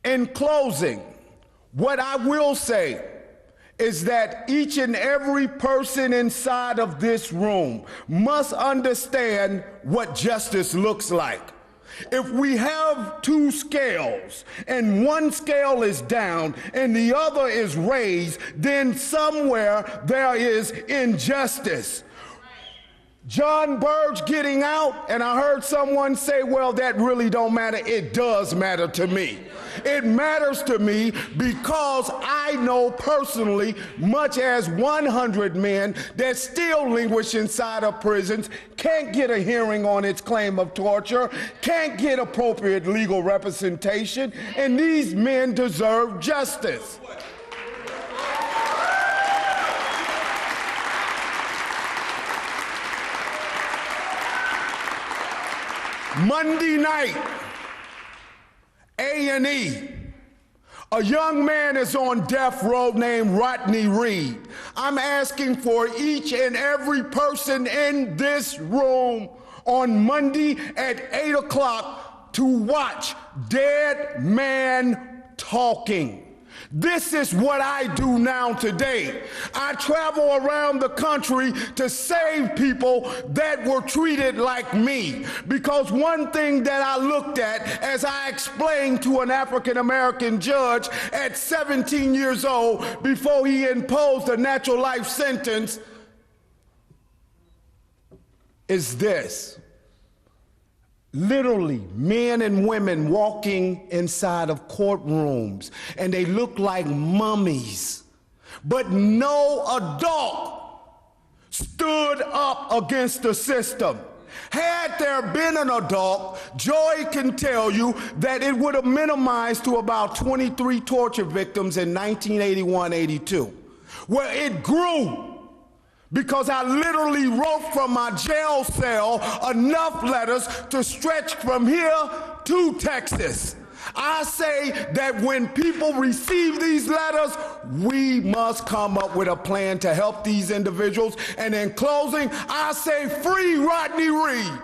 In closing, what I will say is that each and every person inside of this room must understand what justice looks like. If we have two scales and one scale is down and the other is raised, then somewhere there is injustice. John Burge getting out, and I heard someone say, well, that really don't matter. It does matter to me. It matters to me because I know personally, much as 100 men that still languish inside of prisons, can't get a hearing on its claim of torture, can't get appropriate legal representation, and these men deserve justice. Monday night, A&E, A young man is on death row named Rodney Reed. I'm asking for each and every person in this room on Monday at 8 o'clock to watch Dead Man Talking. This is what I do now today. I travel around the country to save people that were treated like me. Because one thing that I looked at as I explained to an African American judge at 17 years old before he imposed a natural life sentence is this. Literally, men and women walking inside of courtrooms, and they look like mummies. But no adult stood up against the system. Had there been an adult, Joy can tell you that it would have minimized to about 23 torture victims in 1981-82, where it grew. Because I literally wrote from my jail cell enough letters to stretch from here to Texas. I say that when people receive these letters, we must come up with a plan to help these individuals. And in closing, I say free Rodney Reed.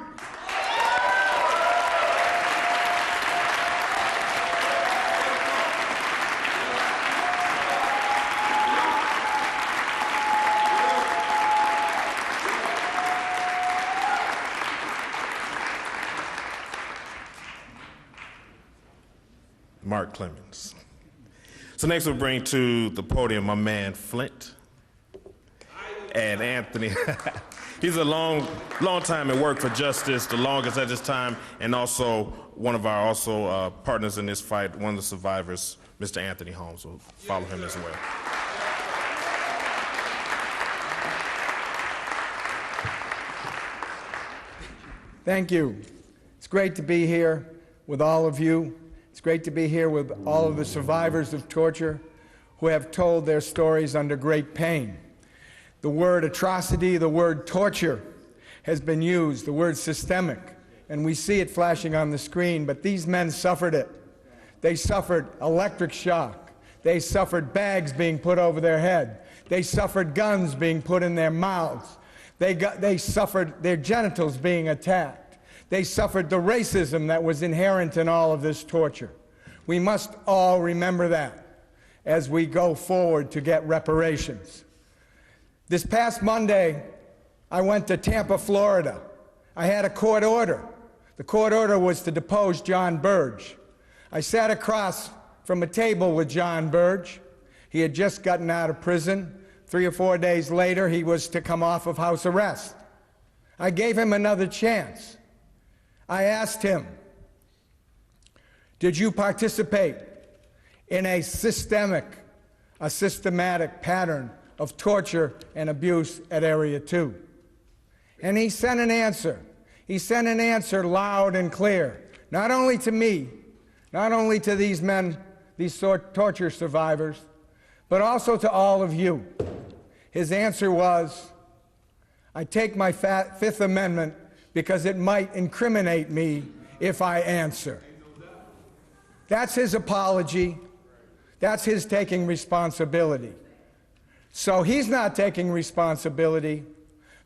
Mark Clemens. So next we'll bring to the podium my man Flint and Anthony. He's a long time in work for justice, the longest at this time, and also one of our partners in this fight, one of the survivors, Mr. Anthony Holmes. We'll follow him as well. Thank you. It's great to be here with all of you. It's great to be here with all of the survivors of torture who have told their stories under great pain. The word atrocity, the word torture has been used, the word systemic, and we see it flashing on the screen, but these men suffered it. They suffered electric shock. They suffered bags being put over their head. They suffered guns being put in their mouths. They suffered their genitals being attacked. They suffered the racism that was inherent in all of this torture. We must all remember that as we go forward to get reparations. This past Monday, I went to Tampa, Florida. I had a court order. The court order was to depose John Burge. I sat across from a table with John Burge. He had just gotten out of prison. 3 or 4 days later, he was to come off of house arrest. I gave him another chance. I asked him, did you participate in a systematic pattern of torture and abuse at Area 2? And he sent an answer. He sent an answer loud and clear, not only to me, not only to these men, these torture survivors, but also to all of you. His answer was, I take my Fifth Amendment because it might incriminate me if I answer. That's his apology. That's his taking responsibility. So he's not taking responsibility,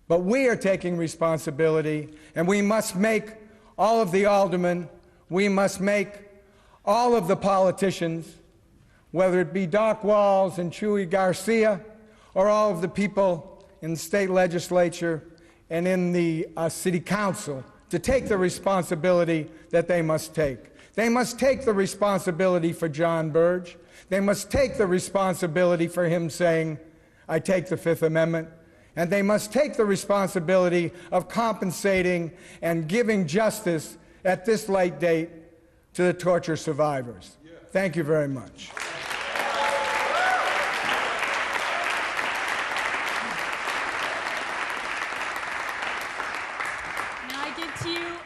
but we are taking responsibility, and we must make all of the aldermen, we must make all of the politicians, whether it be Doc Walls and Chuy Garcia, or all of the people in the state legislature and in the city council, to take the responsibility that they must take. They must take the responsibility for John Burge. They must take the responsibility for him saying, I take the Fifth Amendment. And they must take the responsibility of compensating and giving justice at this late date to the torture survivors. Thank you very much.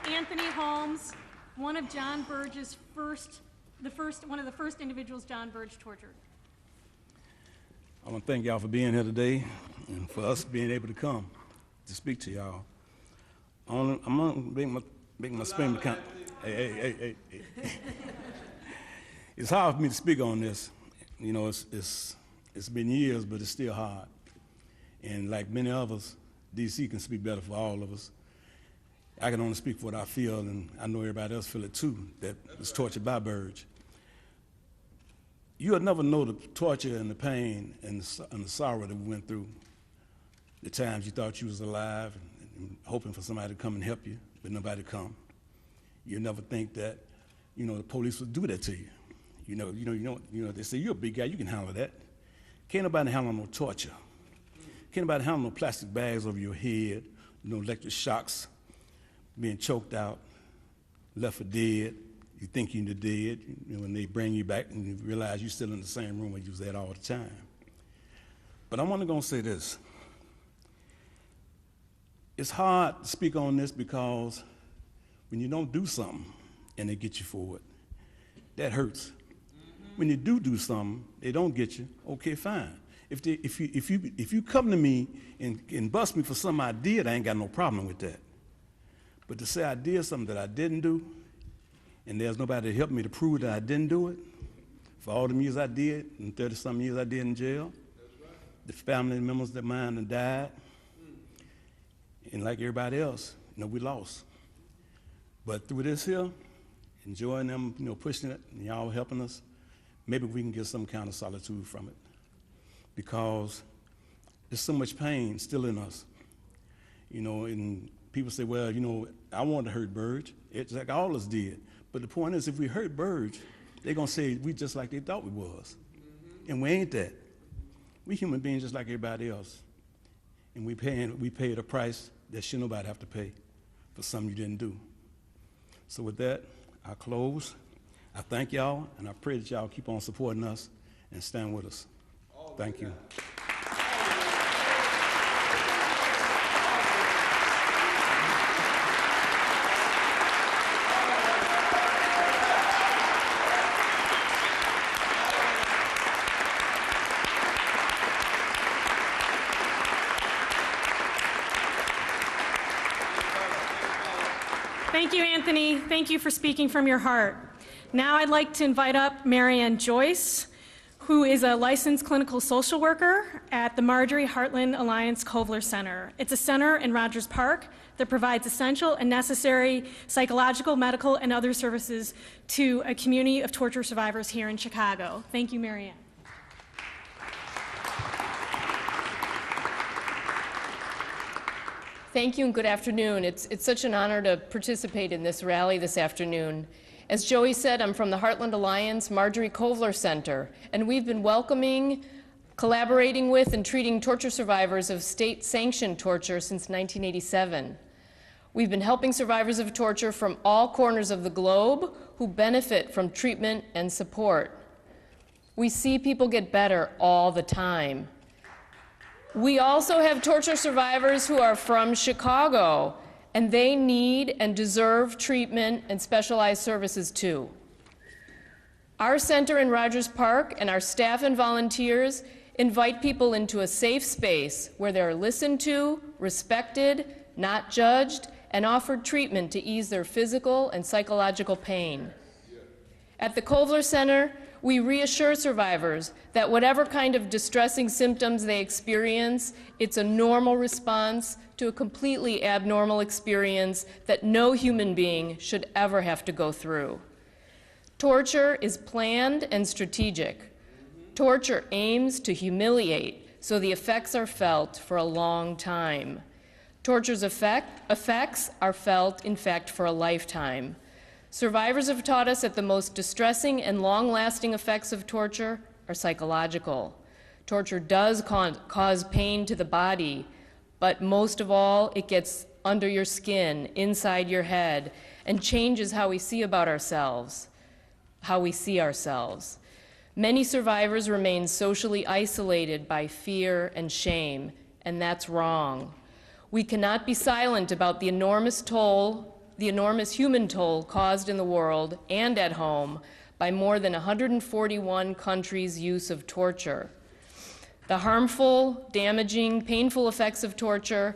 Anthony Holmes, one of John Burge's one of the first individuals John Burge tortured. I want to thank y'all for being here today and for us being able to come to speak to y'all. I'm gonna make my spin count. Hey. It's hard for me to speak on this. You know, it's been years, but it's still hard. And like many of us, DC can speak better for all of us. I can only speak for what I feel, and I know everybody else feel it too, that was tortured by Burge. You'll never know the torture and the pain and the sorrow that we went through. The times you thought you was alive and hoping for somebody to come and help you, but nobody come. You'll never think that, you know, the police would do that to you. You know, they say, you're a big guy, you can handle that. Can't nobody handle no torture. Can't nobody handle no plastic bags over your head, no electric shocks, being choked out, left for dead. You think you're dead, you know, when they bring you back and you realize you're still in the same room where you was at all the time. But I'm only gonna say this. It's hard to speak on this because when you don't do something and they get you for it, that hurts. When you do something, they don't get you, okay, fine. If you come to me and bust me for something I did, I ain't got no problem with that. But to say I did something that I didn't do, and there's nobody to help me to prove that I didn't do it, for all the years I did, and 30-some years I did in jail, the family members that mine that died, and like everybody else, you know, we lost. But through this here, enjoying them, you know, pushing it, and y'all helping us, maybe we can get some kind of solitude from it. Because there's so much pain still in us. You know, and people say, well, you know, I wanted to hurt Burge. It's like all of us did. But the point is, if we hurt Burge, they're gonna say we just like they thought we was. And we ain't that. We human beings just like everybody else. And we paid a price that should nobody have to pay for something you didn't do. So with that, I close. I thank y'all, and I pray that y'all keep on supporting us and stand with us. Thank you. Thank you, Anthony. Thank you for speaking from your heart. Now I'd like to invite up Marianne Joyce, who is a licensed clinical social worker at the Marjorie Heartland Alliance Kovler Center. It's a center in Rogers Park that provides essential and necessary psychological, medical, and other services to a community of torture survivors here in Chicago. Thank you, Marianne. Thank you and good afternoon. It's such an honor to participate in this rally this afternoon. As Joey said, I'm from the Heartland Alliance Marjorie Kovler Center, and we've been welcoming, collaborating with, and treating torture survivors of state-sanctioned torture since 1987. We've been helping survivors of torture from all corners of the globe who benefit from treatment and support. We see people get better all the time. We also have torture survivors who are from Chicago, and they need and deserve treatment and specialized services too. Our center in Rogers Park and our staff and volunteers invite people into a safe space where they're listened to, respected, not judged, and offered treatment to ease their physical and psychological pain. At the Kovler Center, we reassure survivors that whatever kind of distressing symptoms they experience, it's a normal response to a completely abnormal experience that no human being should ever have to go through. Torture is planned and strategic. Torture aims to humiliate, so the effects are felt for a long time. Torture's effects are felt, in fact, for a lifetime. Survivors have taught us that the most distressing and long-lasting effects of torture are psychological. Torture does cause pain to the body, but most of all, it gets under your skin, inside your head, and changes how we see ourselves. Many survivors remain socially isolated by fear and shame, and that's wrong. We cannot be silent about the enormous human toll caused in the world and at home by more than 141 countries' use of torture. The harmful, damaging, painful effects of torture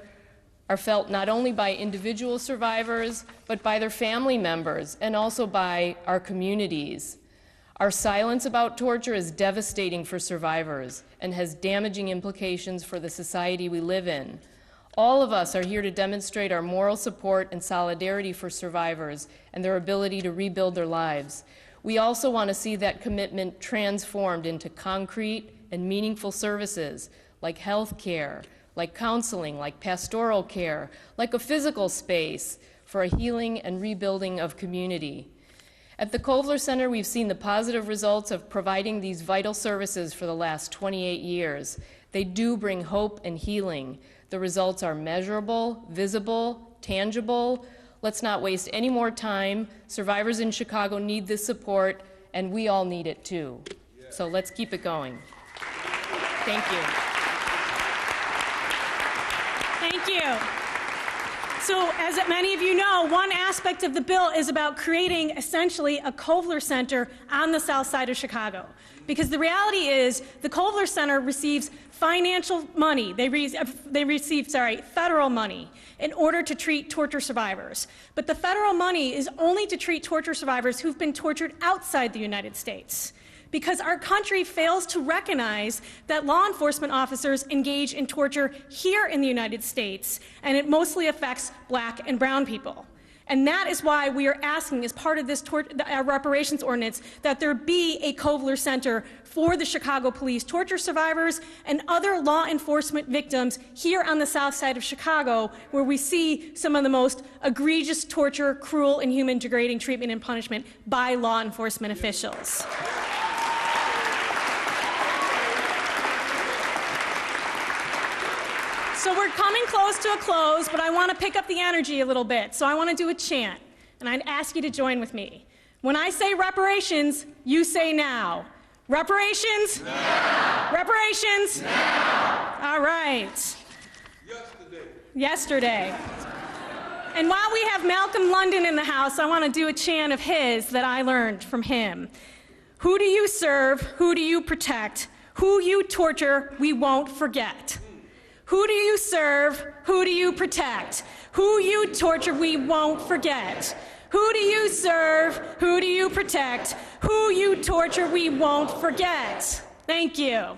are felt not only by individual survivors, but by their family members and also by our communities. Our silence about torture is devastating for survivors and has damaging implications for the society we live in. All of us are here to demonstrate our moral support and solidarity for survivors and their ability to rebuild their lives. We also want to see that commitment transformed into concrete and meaningful services like health care, like counseling, like pastoral care, like a physical space for a healing and rebuilding of community. At the Kovler Center, we've seen the positive results of providing these vital services for the last 28 years. They do bring hope and healing. The results are measurable, visible, tangible. Let's not waste any more time. Survivors in Chicago need this support, and we all need it too. So let's keep it going. Thank you. Thank you. So, as many of you know, one aspect of the bill is about creating essentially a Kovler Center on the south side of Chicago. Because the reality is the Kovler Center receives financial money. They receive federal money in order to treat torture survivors. But the federal money is only to treat torture survivors who've been tortured outside the United States. Because our country fails to recognize that law enforcement officers engage in torture here in the United States, and it mostly affects Black and brown people. And that is why we are asking, as part of this reparations ordinance, that there be a Kovler Center for the Chicago police torture survivors and other law enforcement victims here on the south side of Chicago, where we see some of the most egregious torture, cruel, inhuman, degrading treatment and punishment by law enforcement officials. So we're coming close to a close, but I want to pick up the energy a little bit. So I want to do a chant, and I'd ask you to join with me. When I say reparations, you say now. Reparations? Now. Reparations? Now. All right. Yesterday. And while we have Malcolm London in the house, I want to do a chant of his that I learned from him. Who do you serve? Who do you protect? Who you torture, we won't forget. Who do you serve? Who do you protect? Who you torture, we won't forget. Who do you serve? Who do you protect? Who you torture, we won't forget. Thank you.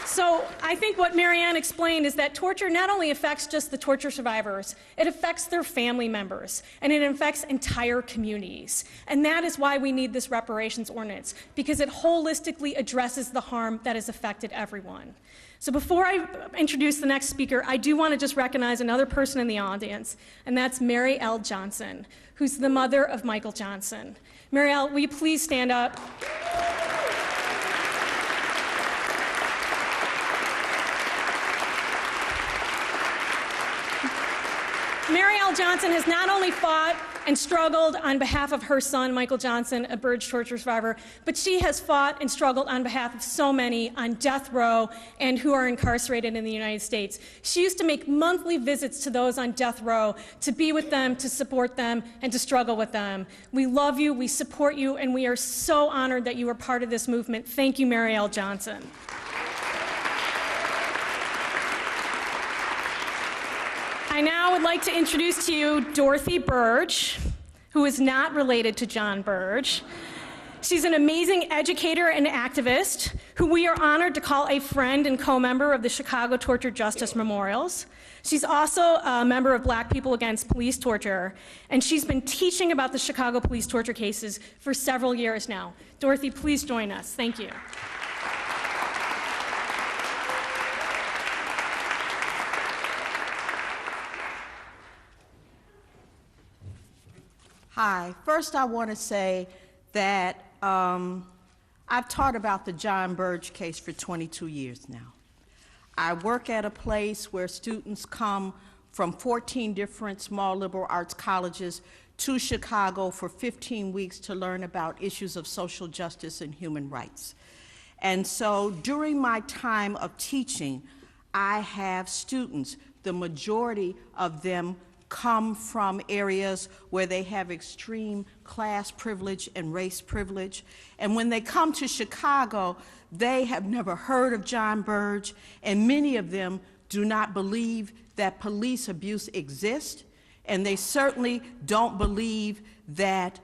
So I think what Marianne explained is that torture not only affects just the torture survivors, it affects their family members, and it affects entire communities. And that is why we need this reparations ordinance, because it holistically addresses the harm that has affected everyone. So before I introduce the next speaker, I do want to just recognize another person in the audience, and that's Mary L. Johnson, who's the mother of Michael Johnson. Mary L., will you please stand up? Mary L. Johnson has not only fought and struggled on behalf of her son, Michael Johnson, a Burge torture survivor, but she has fought and struggled on behalf of so many on death row and who are incarcerated in the United States. She used to make monthly visits to those on death row to be with them, to support them, and to struggle with them. We love you, we support you, and we are so honored that you are part of this movement. Thank you, Mary L. Johnson. I now would like to introduce to you Dorothy Burge, who is not related to John Burge. She's an amazing educator and activist who we are honored to call a friend and co-member of the Chicago Torture Justice Memorials. She's also a member of Black People Against Police Torture, and she's been teaching about the Chicago police torture cases for several years now. Dorothy, please join us. Thank you. Hi. First, I want to say that I've taught about the John Burge case for 22 years now. I work at a place where students come from 14 different small liberal arts colleges to Chicago for 15 weeks to learn about issues of social justice and human rights. And so during my time of teaching, I have students, the majority of them come from areas where they have extreme class privilege and race privilege. And when they come to Chicago, they have never heard of John Burge, and many of them do not believe that police abuse exists, And they certainly don't believe that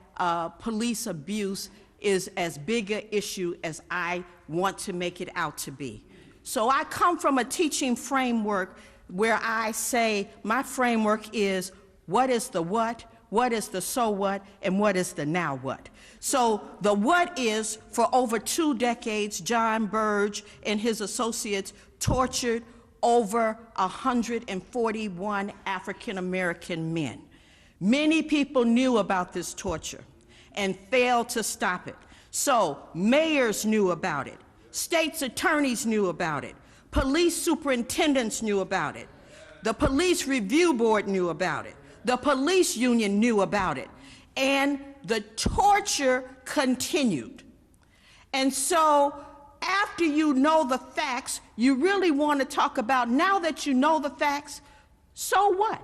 police abuse is as big an issue as I want to make it out to be. So I come from a teaching framework where I say my framework is what is the what is the so what, and what is the now what. So the what is, for over 2 decades, John Burge and his associates tortured over 141 African American men. Many people knew about this torture and failed to stop it. So mayors knew about it, state's attorneys knew about it, police superintendents knew about it, the police review board knew about it, the police union knew about it, and the torture continued. And so after you know the facts, you really want to talk about, now that you know the facts, so what?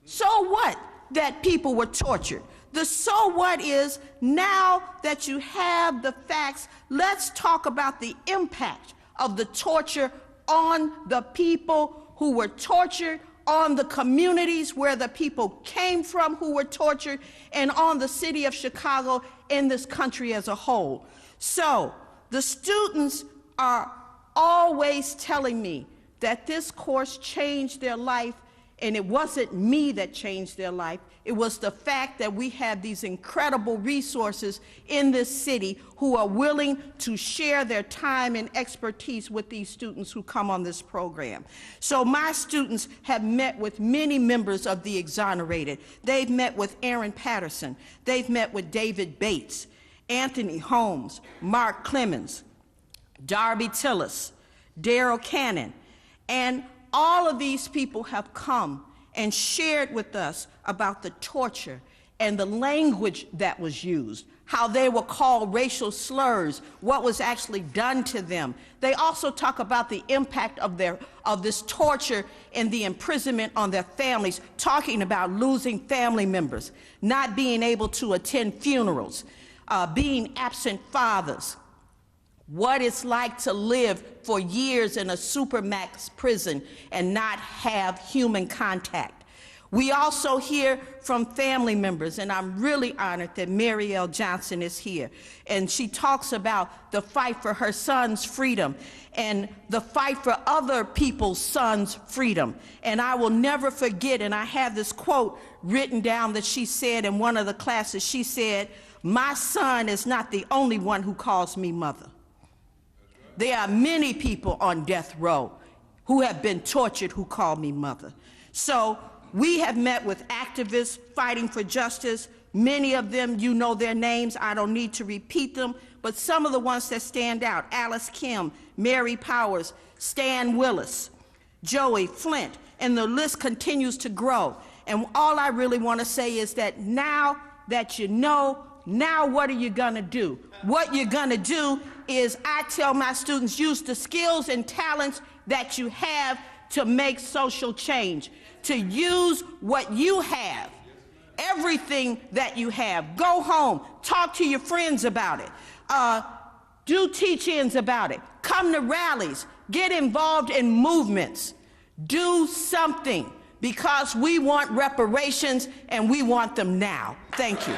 So what that people were tortured? The so what is, now that you have the facts, let's talk about the impact of the torture on the people who were tortured, on the communities where the people came from who were tortured, and on the city of Chicago and this country as a whole. So the students are always telling me that this course changed their life, and it wasn't me that changed their life. It was the fact that we have these incredible resources in this city who are willing to share their time and expertise with these students who come on this program. So my students have met with many members of the exonerated. They've met with Aaron Patterson. They've met with David Bates, Anthony Holmes, Mark Clemens, Darby Tillis, Darrell Cannon, and all of these people have come and shared with us about the torture and the language that was used, how they were called racial slurs, what was actually done to them. They also talk about the impact of this torture and the imprisonment on their families, talking about losing family members, not being able to attend funerals, being absent fathers, what it's like to live for years in a supermax prison and not have human contact. We also hear from family members, and I'm really honored that Mary L. Johnson is here, and she talks about the fight for her son's freedom and the fight for other people's sons' freedom. And I will never forget, and I have this quote written down that she said in one of the classes. She said, "My son is not the only one who calls me mother. There are many people on death row who have been tortured who call me mother." So we have met with activists fighting for justice. Many of them, you know their names. I don't need to repeat them, but some of the ones that stand out: Alice Kim, Mary Powers, Stan Willis, Joey Flint, and the list continues to grow. And all I really want to say is that now that you know, now what are you gonna do? What you're gonna do is, I tell my students, use the skills and talents that you have to make social change, to use what you have, everything that you have. Go home, talk to your friends about it, do teach-ins about it, come to rallies, get involved in movements, do something, because we want reparations and we want them now. Thank you.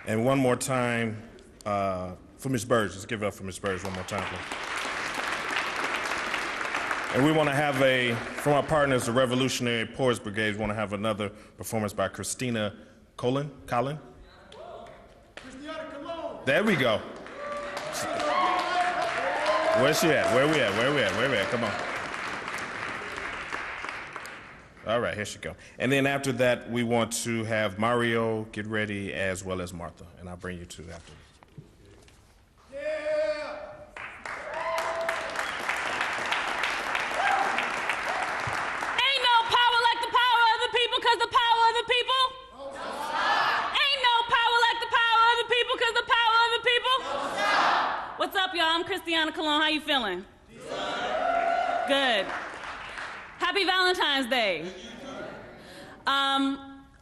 And one more time for Ms. Burge. Let's give it up for Ms. Burge one more time, please. And we want to have from our partners, the Revolutionary Poets Brigade, we want to have another performance by Christina Colin? There we go. Where's she at? Where we at? Come on. All right, here she go. And then after that, we want to have Mario get ready, as well as Martha. And I'll bring you two after this. Ain't no power like the power of the people, because the power of the people don't stop. Ain't no power like the power of the people, because the power of the people don't stop. What's up, y'all? I'm Christiana Colon. How you feeling? Good. Happy Valentine's Day.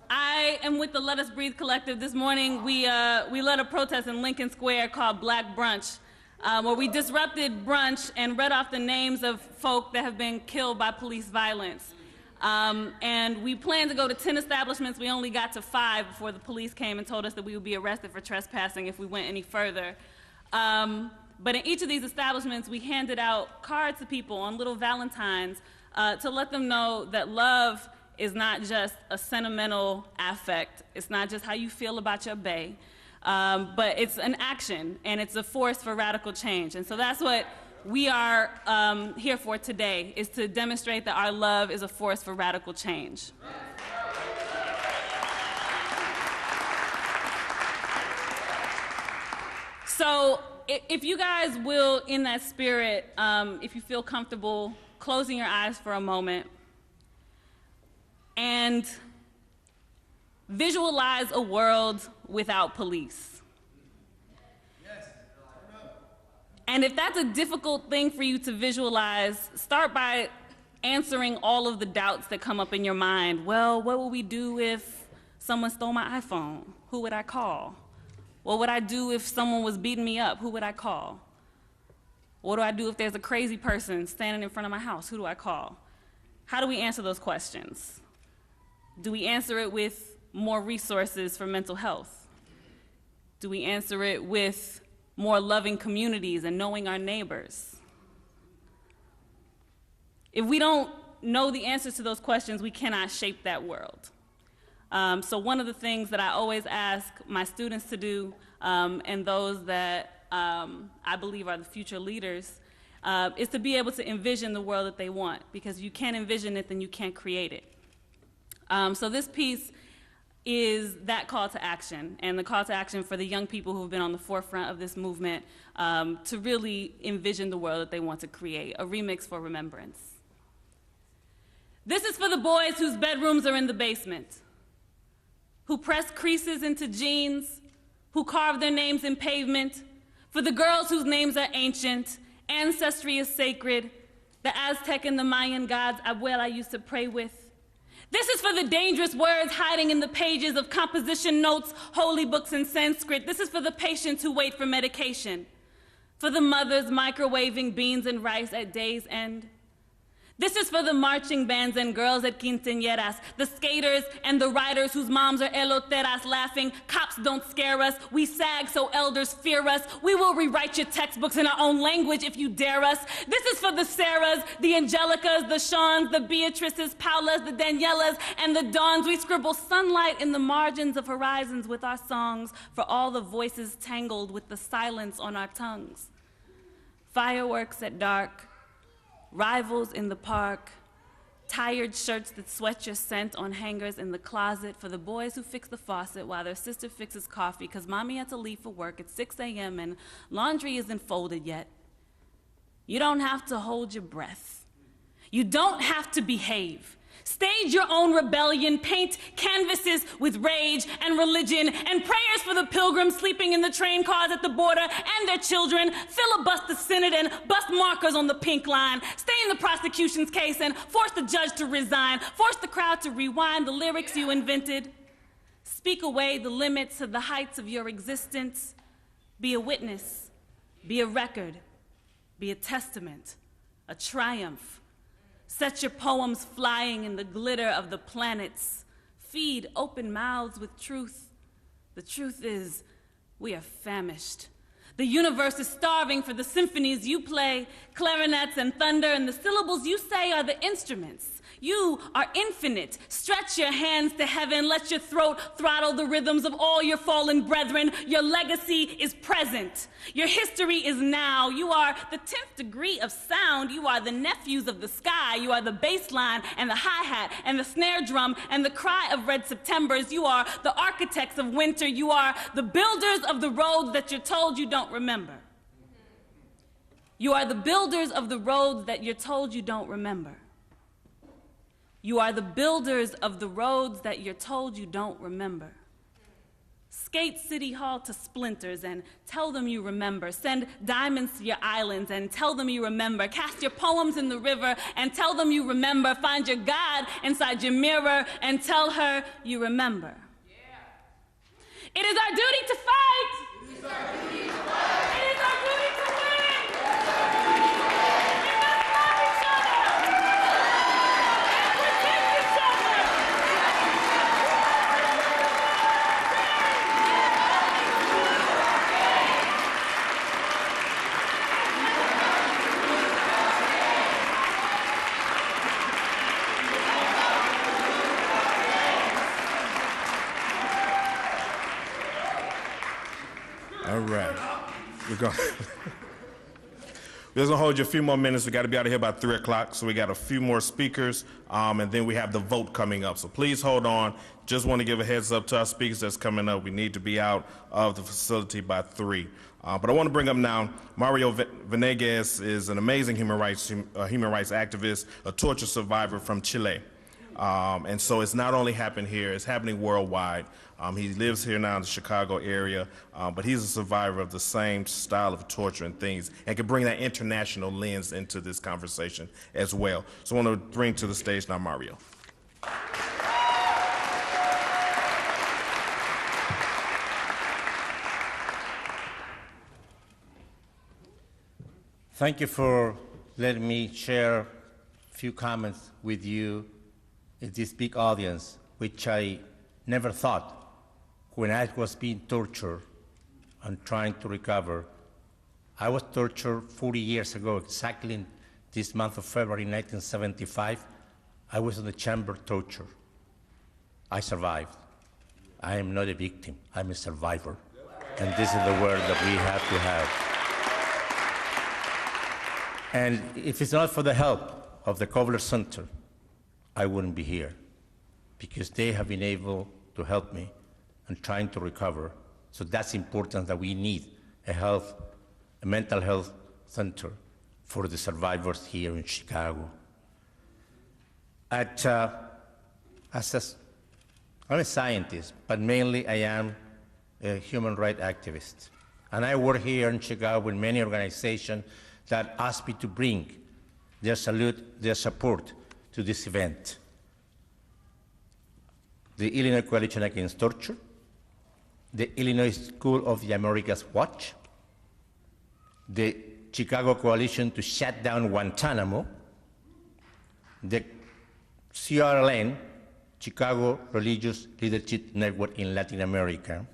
I am with the Let Us Breathe Collective. This morning, we led a protest in Lincoln Square called Black Brunch, where we disrupted brunch and read off the names of folk that have been killed by police violence. And we planned to go to 10 establishments. We only got to 5 before the police came and told us that we would be arrested for trespassing if we went any further. But in each of these establishments, we handed out cards to people on little Valentines to let them know that love is not just a sentimental affect. It's not just how you feel about your bae, but it's an action, and it's a force for radical change. And so that's what we are here for today, is to demonstrate that our love is a force for radical change. So if you guys will, in that spirit, if you feel comfortable closing your eyes for a moment and visualize a world without police. And if that's a difficult thing for you to visualize, start by answering all of the doubts that come up in your mind. Well, what would we do if someone stole my iPhone? Who would I call? What would I do if someone was beating me up? Who would I call? What do I do if there's a crazy person standing in front of my house? Who do I call? How do we answer those questions? Do we answer it with more resources for mental health? Do we answer it with more loving communities and knowing our neighbors? If we don't know the answers to those questions, we cannot shape that world. So one of the things that I always ask my students to do, and those that I believe are the future leaders, is to be able to envision the world that they want, because if you can't envision it, then you can't create it. So this piece is that call to action, and the call to action for the young people who have been on the forefront of this movement to really envision the world that they want to create, a remix for remembrance. This is for the boys whose bedrooms are in the basement, who press creases into jeans, who carve their names in pavement, for the girls whose names are ancient, ancestry is sacred, the Aztec and the Mayan gods Abuela used to pray with. This is for the dangerous words hiding in the pages of composition notes, holy books in Sanskrit. This is for the patients who wait for medication, for the mothers microwaving beans and rice at day's end. This is for the marching bands and girls at quinceañeras, the skaters and the riders whose moms are eloteras laughing, cops don't scare us, we sag so elders fear us, we will rewrite your textbooks in our own language if you dare us. This is for the Sarahs, the Angelicas, the Shawns, the Beatrices, Paulas, the Danielas, and the Dawns. We scribble sunlight in the margins of horizons with our songs, for all the voices tangled with the silence on our tongues. Fireworks at dark, rivals in the park, tired shirts that sweat your scent on hangers in the closet, for the boys who fix the faucet while their sister fixes coffee because mommy had to leave for work at 6 a.m. and laundry isn't folded yet. You don't have to hold your breath. You don't have to behave. Stage your own rebellion, paint canvases with rage and religion, and prayers for the pilgrims sleeping in the train cars at the border and their children. Filibuster the Senate and bust markers on the pink line. Stay in the prosecution's case and force the judge to resign. Force the crowd to rewind the lyrics you invented. Speak away the limits of the heights of your existence. Be a witness, be a record, be a testament, a triumph. Set your poems flying in the glitter of the planets. Feed open mouths with truth. The truth is, we are famished. The universe is starving for the symphonies you play, clarinets and thunder, and the syllables you say are the instruments. You are infinite. Stretch your hands to heaven. Let your throat throttle the rhythms of all your fallen brethren. Your legacy is present. Your history is now. You are the 10th degree of sound. You are the nephews of the sky. You are the bass line and the hi-hat and the snare drum and the cry of red Septembers. You are the architects of winter. You are the builders of the roads that you're told you don't remember. You are the builders of the roads that you're told you don't remember. You are the builders of the roads that you're told you don't remember. Skate City Hall to splinters and tell them you remember. Send diamonds to your islands and tell them you remember. Cast your poems in the river and tell them you remember. Find your God inside your mirror and tell her you remember. It is our duty to fight. It is our duty to fight. It is our duty to win. We must love each other and protect each other. All right. We're just gonna hold you a few more minutes. We got to be out of here by 3 o'clock, so we got a few more speakers, and then we have the vote coming up. So please hold on. Just want to give a heads up to our speakers that's coming up. We need to be out of the facility by 3. But I want to bring up now, Mario Venegas is an amazing human rights activist, a torture survivor from Chile. And so it's not only happened here, it's happening worldwide. He lives here now in the Chicago area, but he's a survivor of the same style of torture and things, and can bring that international lens into this conversation as well. So I want to bring to the stage now Mario. Thank you for letting me share a few comments with you in this big audience, which I never thought when I was being tortured and trying to recover. I was tortured 40 years ago, exactly in this month of February 1975. I was in the chamber torture. I survived. I am not a victim, I'm a survivor. And this is the word that we have to have. And if it's not for the help of the Kovler Center, I wouldn't be here, because they have been able to help me and trying to recover. So that's important, that we need a mental health center for the survivors here in Chicago. I'm a scientist, but mainly I am a human rights activist. And I work here in Chicago with many organizations that ask me to bring their support to this event. The Illinois Coalition Against Torture, the Illinois School of the Americas Watch, the Chicago Coalition to Shut Down Guantanamo, the CRLN, Chicago Religious Leadership Network in Latin America,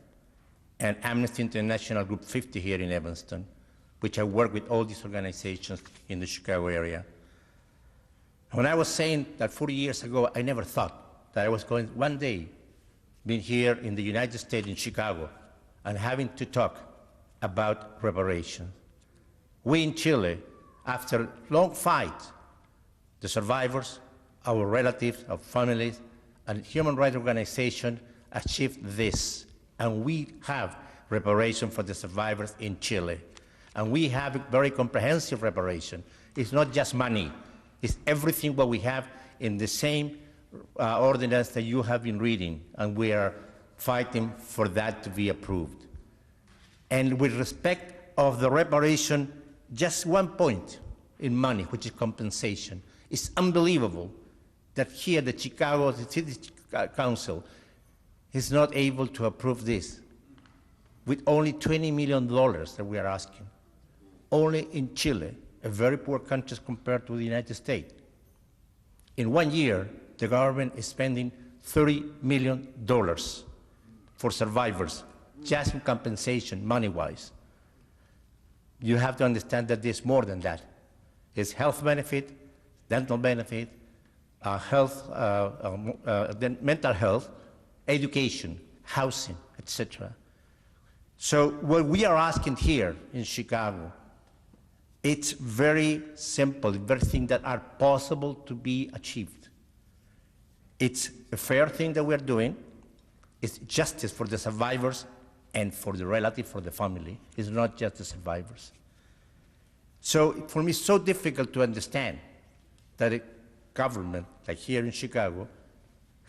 and Amnesty International Group 50 here in Evanston, which I work with all these organizations in the Chicago area. When I was saying that 40 years ago, I never thought that I was going one day being here in the United States, in Chicago, and having to talk about reparations. We in Chile, after long fight, the survivors, our relatives, our families, and human rights organizations achieved this. And we have reparation for the survivors in Chile. And we have a very comprehensive reparation. It's not just money. It's everything what we have in the same ordinance that you have been reading, and we are fighting for that to be approved. And with respect of the reparation, just one point in money, which is compensation. It's unbelievable that here the Chicago City Council is not able to approve this with only $20 million that we are asking. Only in Chile, a very poor country compared to the United States. In 1 year, the government is spending $30 million for survivors, just in compensation, money-wise. You have to understand that there's more than that. It's health benefit, dental benefit, mental health, education, housing, etc. So what we are asking here in Chicago, it's very simple, very things that are possible to be achieved. It's a fair thing that we're doing. It's justice for the survivors and for the relative, for the family. It's not just the survivors. So for me, it's so difficult to understand that a government, like here in Chicago,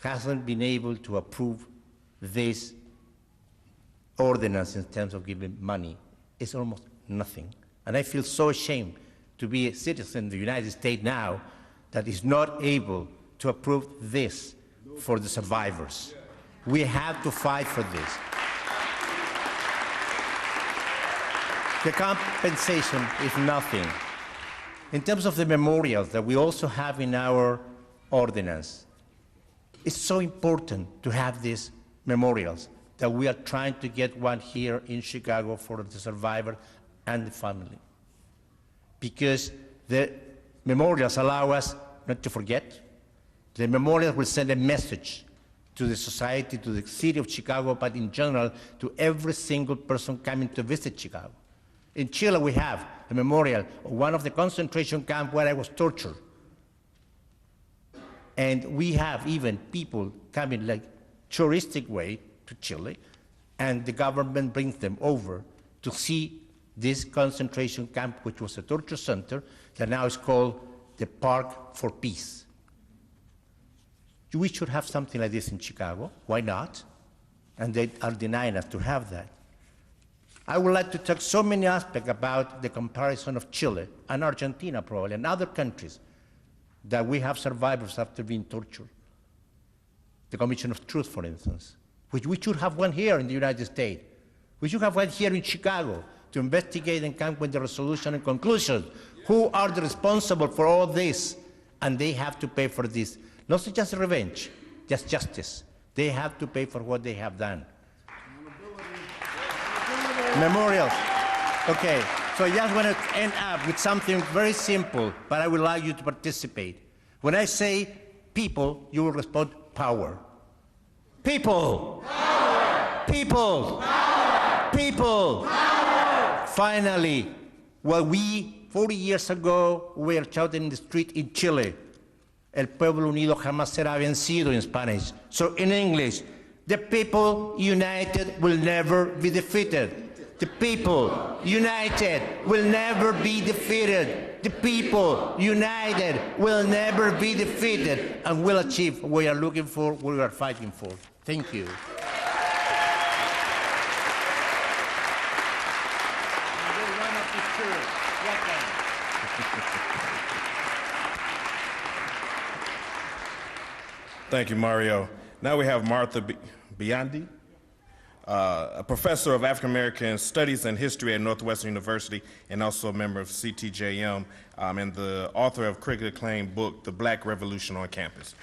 hasn't been able to approve this ordinance in terms of giving money is almost nothing. And I feel so ashamed to be a citizen of the United States now that is not able to approve this for the survivors. We have to fight for this. The compensation is nothing. In terms of the memorials that we also have in our ordinance, it's so important to have these memorials that we are trying to get one here in Chicago for the survivor and the family. Because the memorials allow us not to forget. The memorials will send a message to the society, to the city of Chicago, but in general, to every single person coming to visit Chicago. In Chile, we have a memorial of one of the concentration camps where I was tortured. And we have even people coming like touristic way to Chile, and the government brings them over to see this concentration camp, which was a torture center, that now is called the Park for Peace. We should have something like this in Chicago. Why not? And they are denying us to have that. I would like to talk so many aspects about the comparison of Chile and Argentina, probably, and other countries that we have survivors after being tortured. The Commission of Truth, for instance, which we should have one here in the United States. We should have one here in Chicago to investigate and come with the resolution and conclusion. Who are the responsible for all this? And they have to pay for this. Not just revenge, just justice. They have to pay for what they have done. Memorials. Okay, so I just want to end up with something very simple, but I would like you to participate. When I say people, you will respond power. People! Power! People! Power! People! Power! Finally, what we, 40 years ago, were shouting in the street in Chile, El pueblo unido jamás será vencido in Spanish. So in English, the people united will never be defeated. The people united will never be defeated. The people united will never be defeated and will achieve what we are looking for, what we are fighting for. Thank you. Thank you, Mario. Now we have Martha Biondi, a professor of African American Studies and History at Northwestern University and also a member of CTJM and the author of critically acclaimed book, The Black Revolution on Campus.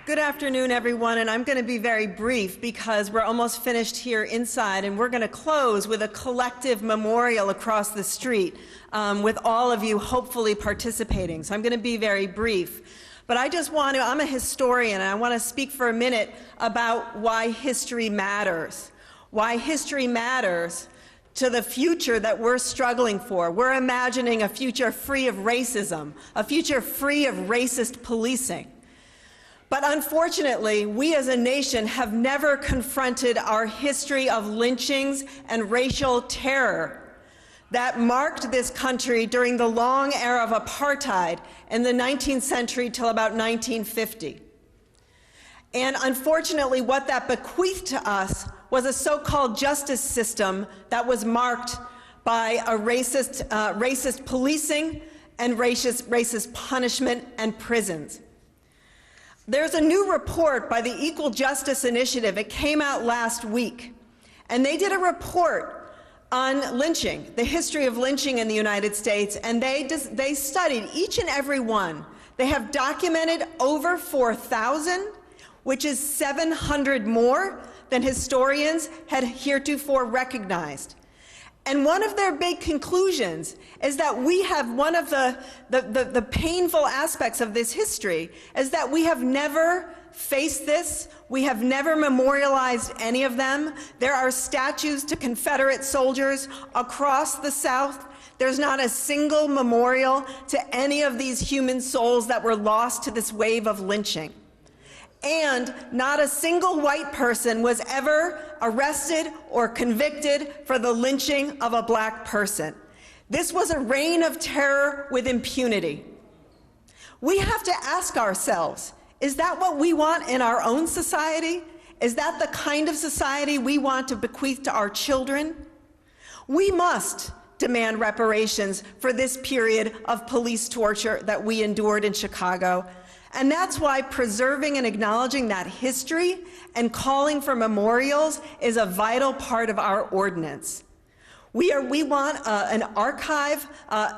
Good afternoon, everyone, and I'm going to be very brief because we're almost finished here inside, and we're going to close with a collective memorial across the street with all of you hopefully participating. So I'm going to be very brief. But I just want to, I'm a historian, and I want to speak for a minute about why history matters. Why history matters to the future that we're struggling for. We're imagining a future free of racism, a future free of racist policing. But unfortunately, we as a nation have never confronted our history of lynchings and racial terror that marked this country during the long era of apartheid in the 19th century till about 1950. And unfortunately, what that bequeathed to us was a so-called justice system that was marked by a racist policing and racist punishment and prisons. There's a new report by the Equal Justice Initiative. It came out last week, and they did a report on lynching, the history of lynching in the United States, and they studied each and every one. They have documented over 4,000, which is 700 more than historians had heretofore recognized. And one of their big conclusions is that we have one of the painful aspects of this history is that we have never faced this. We have never memorialized any of them. There are statues to Confederate soldiers across the South. There's not a single memorial to any of these human souls that were lost to this wave of lynching. And not a single white person was ever arrested or convicted for the lynching of a black person. This was a reign of terror with impunity. We have to ask ourselves, is that what we want in our own society? Is that the kind of society we want to bequeath to our children? We must demand reparations for this period of police torture that we endured in Chicago. And that's why preserving and acknowledging that history and calling for memorials is a vital part of our ordinance. We want an archive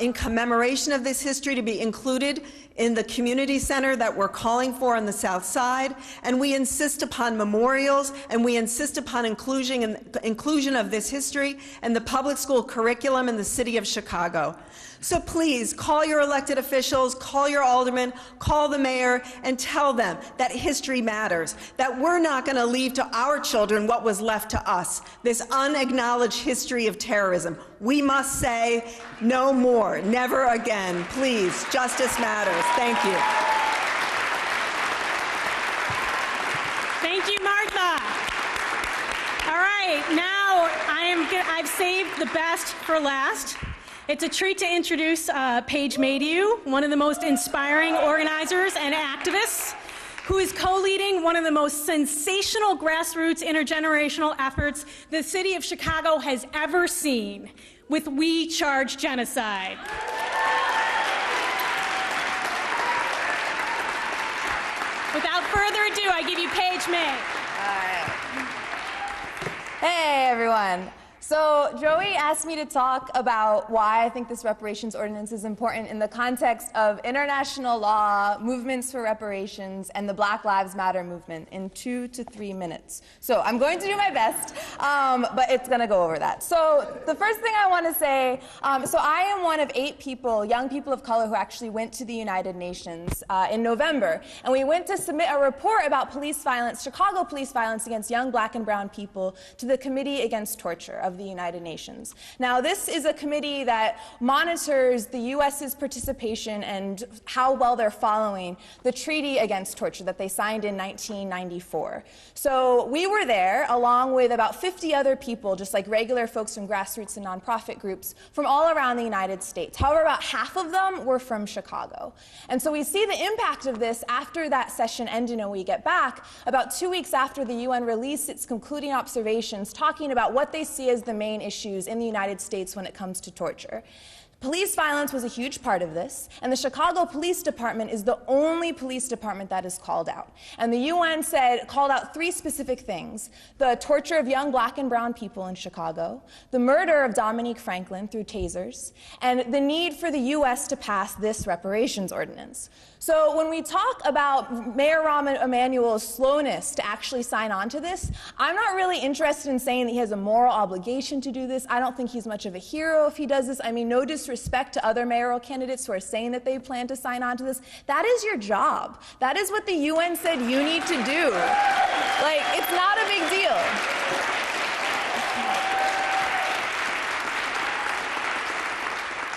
in commemoration of this history to be included in the community center that we're calling for on the South Side, and we insist upon memorials, and we insist upon inclusion of this history in the public school curriculum in the city of Chicago. So please, call your elected officials, call your aldermen, call the mayor, and tell them that history matters, that we're not going to leave to our children what was left to us, this unacknowledged history of terrorism. We must say no more, never again. Please, justice matters. Thank you. Thank you, Martha. All right, now I've saved the best for last. It's a treat to introduce Paige Maydew, one of the most inspiring organizers and activists, who is co-leading one of the most sensational grassroots intergenerational efforts the city of Chicago has ever seen, with We Charge Genocide. Without further ado, I give you Paige May. Hey, everyone. So Joey asked me to talk about why I think this reparations ordinance is important in the context of international law, movements for reparations, and the Black Lives Matter movement in 2 to 3 minutes. So I'm going to do my best, but it's going to go over that. So the first thing I want to say, so I am one of 8 people, young people of color, who actually went to the United Nations in November. And we went to submit a report about police violence, Chicago police violence against young black and brown people, to the Committee Against Torture of the United Nations. Now, this is a committee that monitors the U.S.'s participation and how well they're following the Treaty Against Torture that they signed in 1994. So we were there along with about 50 other people, just like regular folks from grassroots and nonprofit groups from all around the United States. However, about half of them were from Chicago. And so we see the impact of this after that session ended and we get back, about 2 weeks after the UN released its concluding observations, talking about what they see as the main issues in the United States when it comes to torture. Police violence was a huge part of this, and the Chicago Police Department is the only police department that is called out. And the UN called out 3 specific things: the torture of young black and brown people in Chicago, the murder of Dominique Franklin through tasers, and the need for the US to pass this reparations ordinance. So when we talk about Mayor Rahm Emanuel's slowness to actually sign on to this, I'm not really interested in saying that he has a moral obligation to do this. I don't think he's much of a hero if he does this. I mean, no disrespect to other mayoral candidates who are saying that they plan to sign on to this. That is your job. That is what the UN said you need to do. Like, it's not a big deal.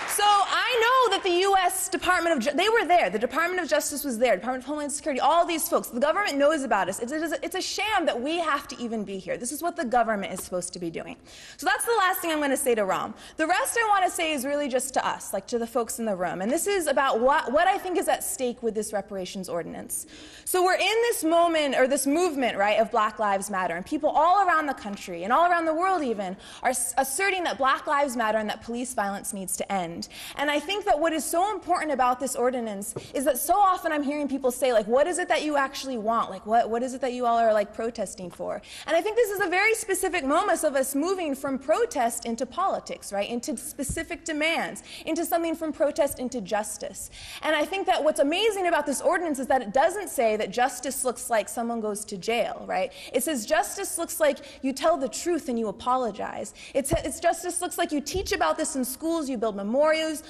So I know that the U.S. Department of they were there. The Department of Justice was there. Department of Homeland Security. All these folks. The government knows about us. It's a sham that we have to even be here. This is what the government is supposed to be doing. So that's the last thing I'm going to say to Rahm. The rest I want to say is really just to us, like to the folks in the room. And this is about what I think is at stake with this reparations ordinance. So we're in this moment, or this movement, right, of Black Lives Matter. And people all around the country, and all around the world even, are asserting that Black Lives Matter and that police violence needs to end. And I think that what is so important about this ordinance is that so often I'm hearing people say, like, what is it that you actually want? Like, what is it that you all are, like, protesting for? And I think this is a very specific moment of us moving from protest into politics, right, into specific demands, into something from protest into justice. And I think that what's amazing about this ordinance is that it doesn't say that justice looks like someone goes to jail, right? It says justice looks like you tell the truth and you apologize. It's justice looks like you teach about this in schools, you build memorials,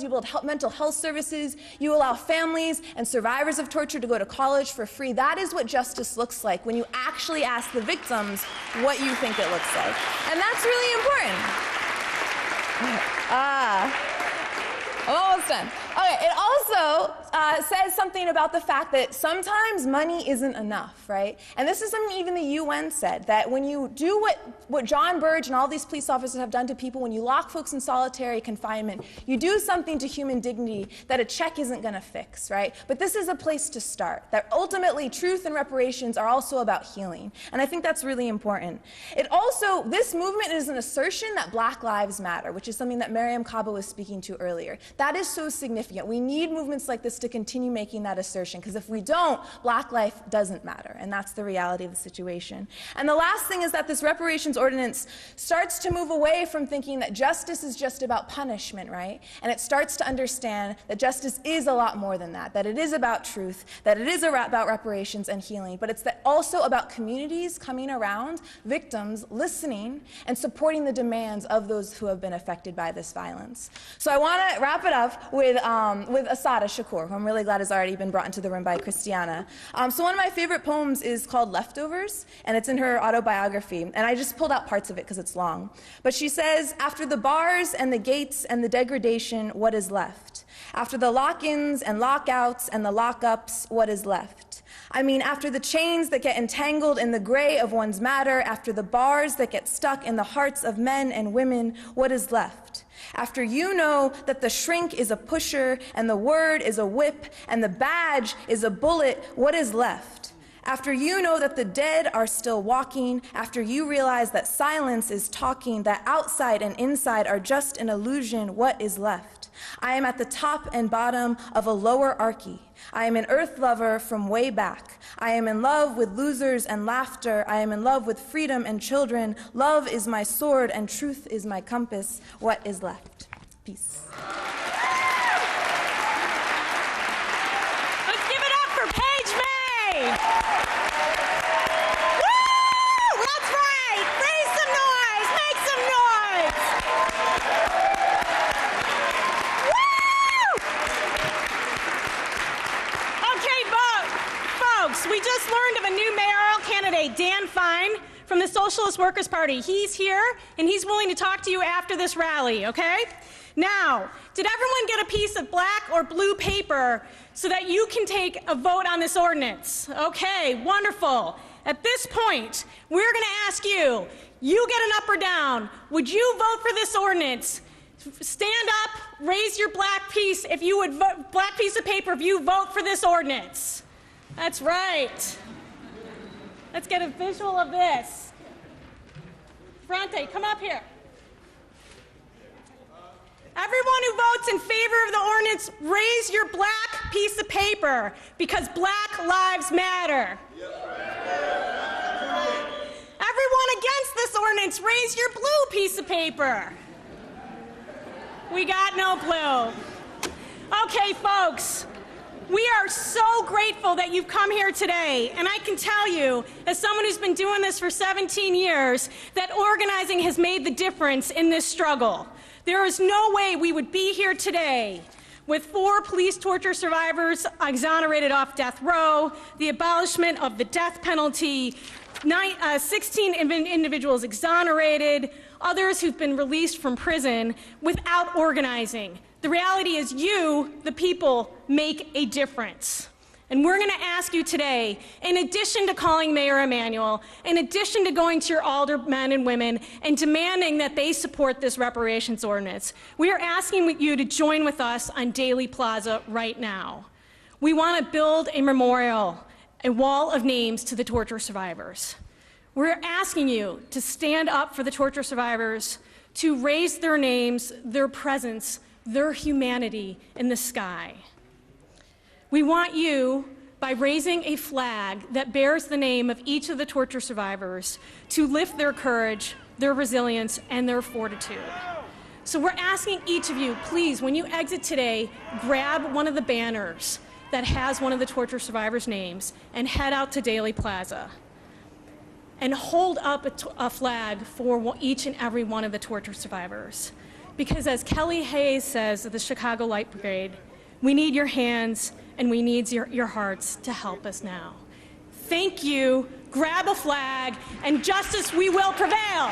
you build mental health services, you allow families and survivors of torture to go to college for free. That is what justice looks like when you actually ask the victims what you think it looks like. And that's really important. I'm almost done. Okay, it also says something about the fact that sometimes money isn't enough, right? And this is something even the UN said, that when you do what John Burge and all these police officers have done to people, when you lock folks in solitary confinement, you do something to human dignity that a check isn't going to fix, right? But this is a place to start, that ultimately truth and reparations are also about healing. And I think that's really important. It also, this movement is an assertion that Black Lives Matter, which is something that Mariam Kaba was speaking to earlier. That is so significant. We need movements like this to continue making that assertion, because if we don't, Black life doesn't matter, and that's the reality of the situation. And the last thing is that this reparations ordinance starts to move away from thinking that justice is just about punishment, right? And it starts to understand that justice is a lot more than that it is about truth, that it is about reparations and healing, but it's also about communities coming around, victims, listening, and supporting the demands of those who have been affected by this violence. So I want to wrap it up with Asada Shakur, who I'm really glad has already been brought into the room by Christiana. So one of my favorite poems is called Leftovers, and it's in her autobiography, and I just pulled out parts of it because it's long. But she says, after the bars and the gates and the degradation, what is left? After the lock-ins and lockouts and the lockups, what is left? I mean, after the chains that get entangled in the gray of one's matter, after the bars that get stuck in the hearts of men and women, what is left? After you know that the shrink is a pusher and the word is a whip and the badge is a bullet, what is left? After you know that the dead are still walking, after you realize that silence is talking, that outside and inside are just an illusion, what is left? I am at the top and bottom of a lower archy. I am an earth lover from way back. I am in love with losers and laughter. I am in love with freedom and children. Love is my sword and truth is my compass. What is left? Peace. Let's give it up for Paige May! We just learned of a new mayoral candidate, Dan Fine, from the Socialist Workers' Party. He's here, and he's willing to talk to you after this rally, okay? Now, did everyone get a piece of black or blue paper so that you can take a vote on this ordinance? Okay, wonderful. At this point, we're going to ask you, you get an up or down. Would you vote for this ordinance? Stand up, raise your black piece if you would vote, black piece of paper if you vote for this ordinance. That's right. Let's get a visual of this. Fronte, come up here. Everyone who votes in favor of the ordinance, raise your black piece of paper, because Black Lives Matter. Everyone against this ordinance, raise your blue piece of paper. We got no blue. Okay, folks. We are so grateful that you've come here today, and I can tell you, as someone who's been doing this for 17 years, that organizing has made the difference in this struggle. There is no way we would be here today with 4 police torture survivors exonerated off death row, the abolishment of the death penalty, 16 individuals exonerated, others who've been released from prison, without organizing. The reality is you, the people, make a difference. And we're going to ask you today, in addition to calling Mayor Emanuel, in addition to going to your aldermen and women and demanding that they support this reparations ordinance, we are asking you to join with us on Daley Plaza right now. We want to build a memorial, a wall of names to the torture survivors. We're asking you to stand up for the torture survivors, to raise their names, their presence, their humanity in the sky. We want you, by raising a flag that bears the name of each of the torture survivors, to lift their courage, their resilience, and their fortitude. So we're asking each of you, please, when you exit today, grab one of the banners that has one of the torture survivors' names and head out to Daley Plaza and hold up a flag for each and every one of the torture survivors. Because as Kelly Hayes says of the Chicago Light Brigade, we need your hands and we need your hearts to help us now. Thank you, grab a flag, and justice we will prevail.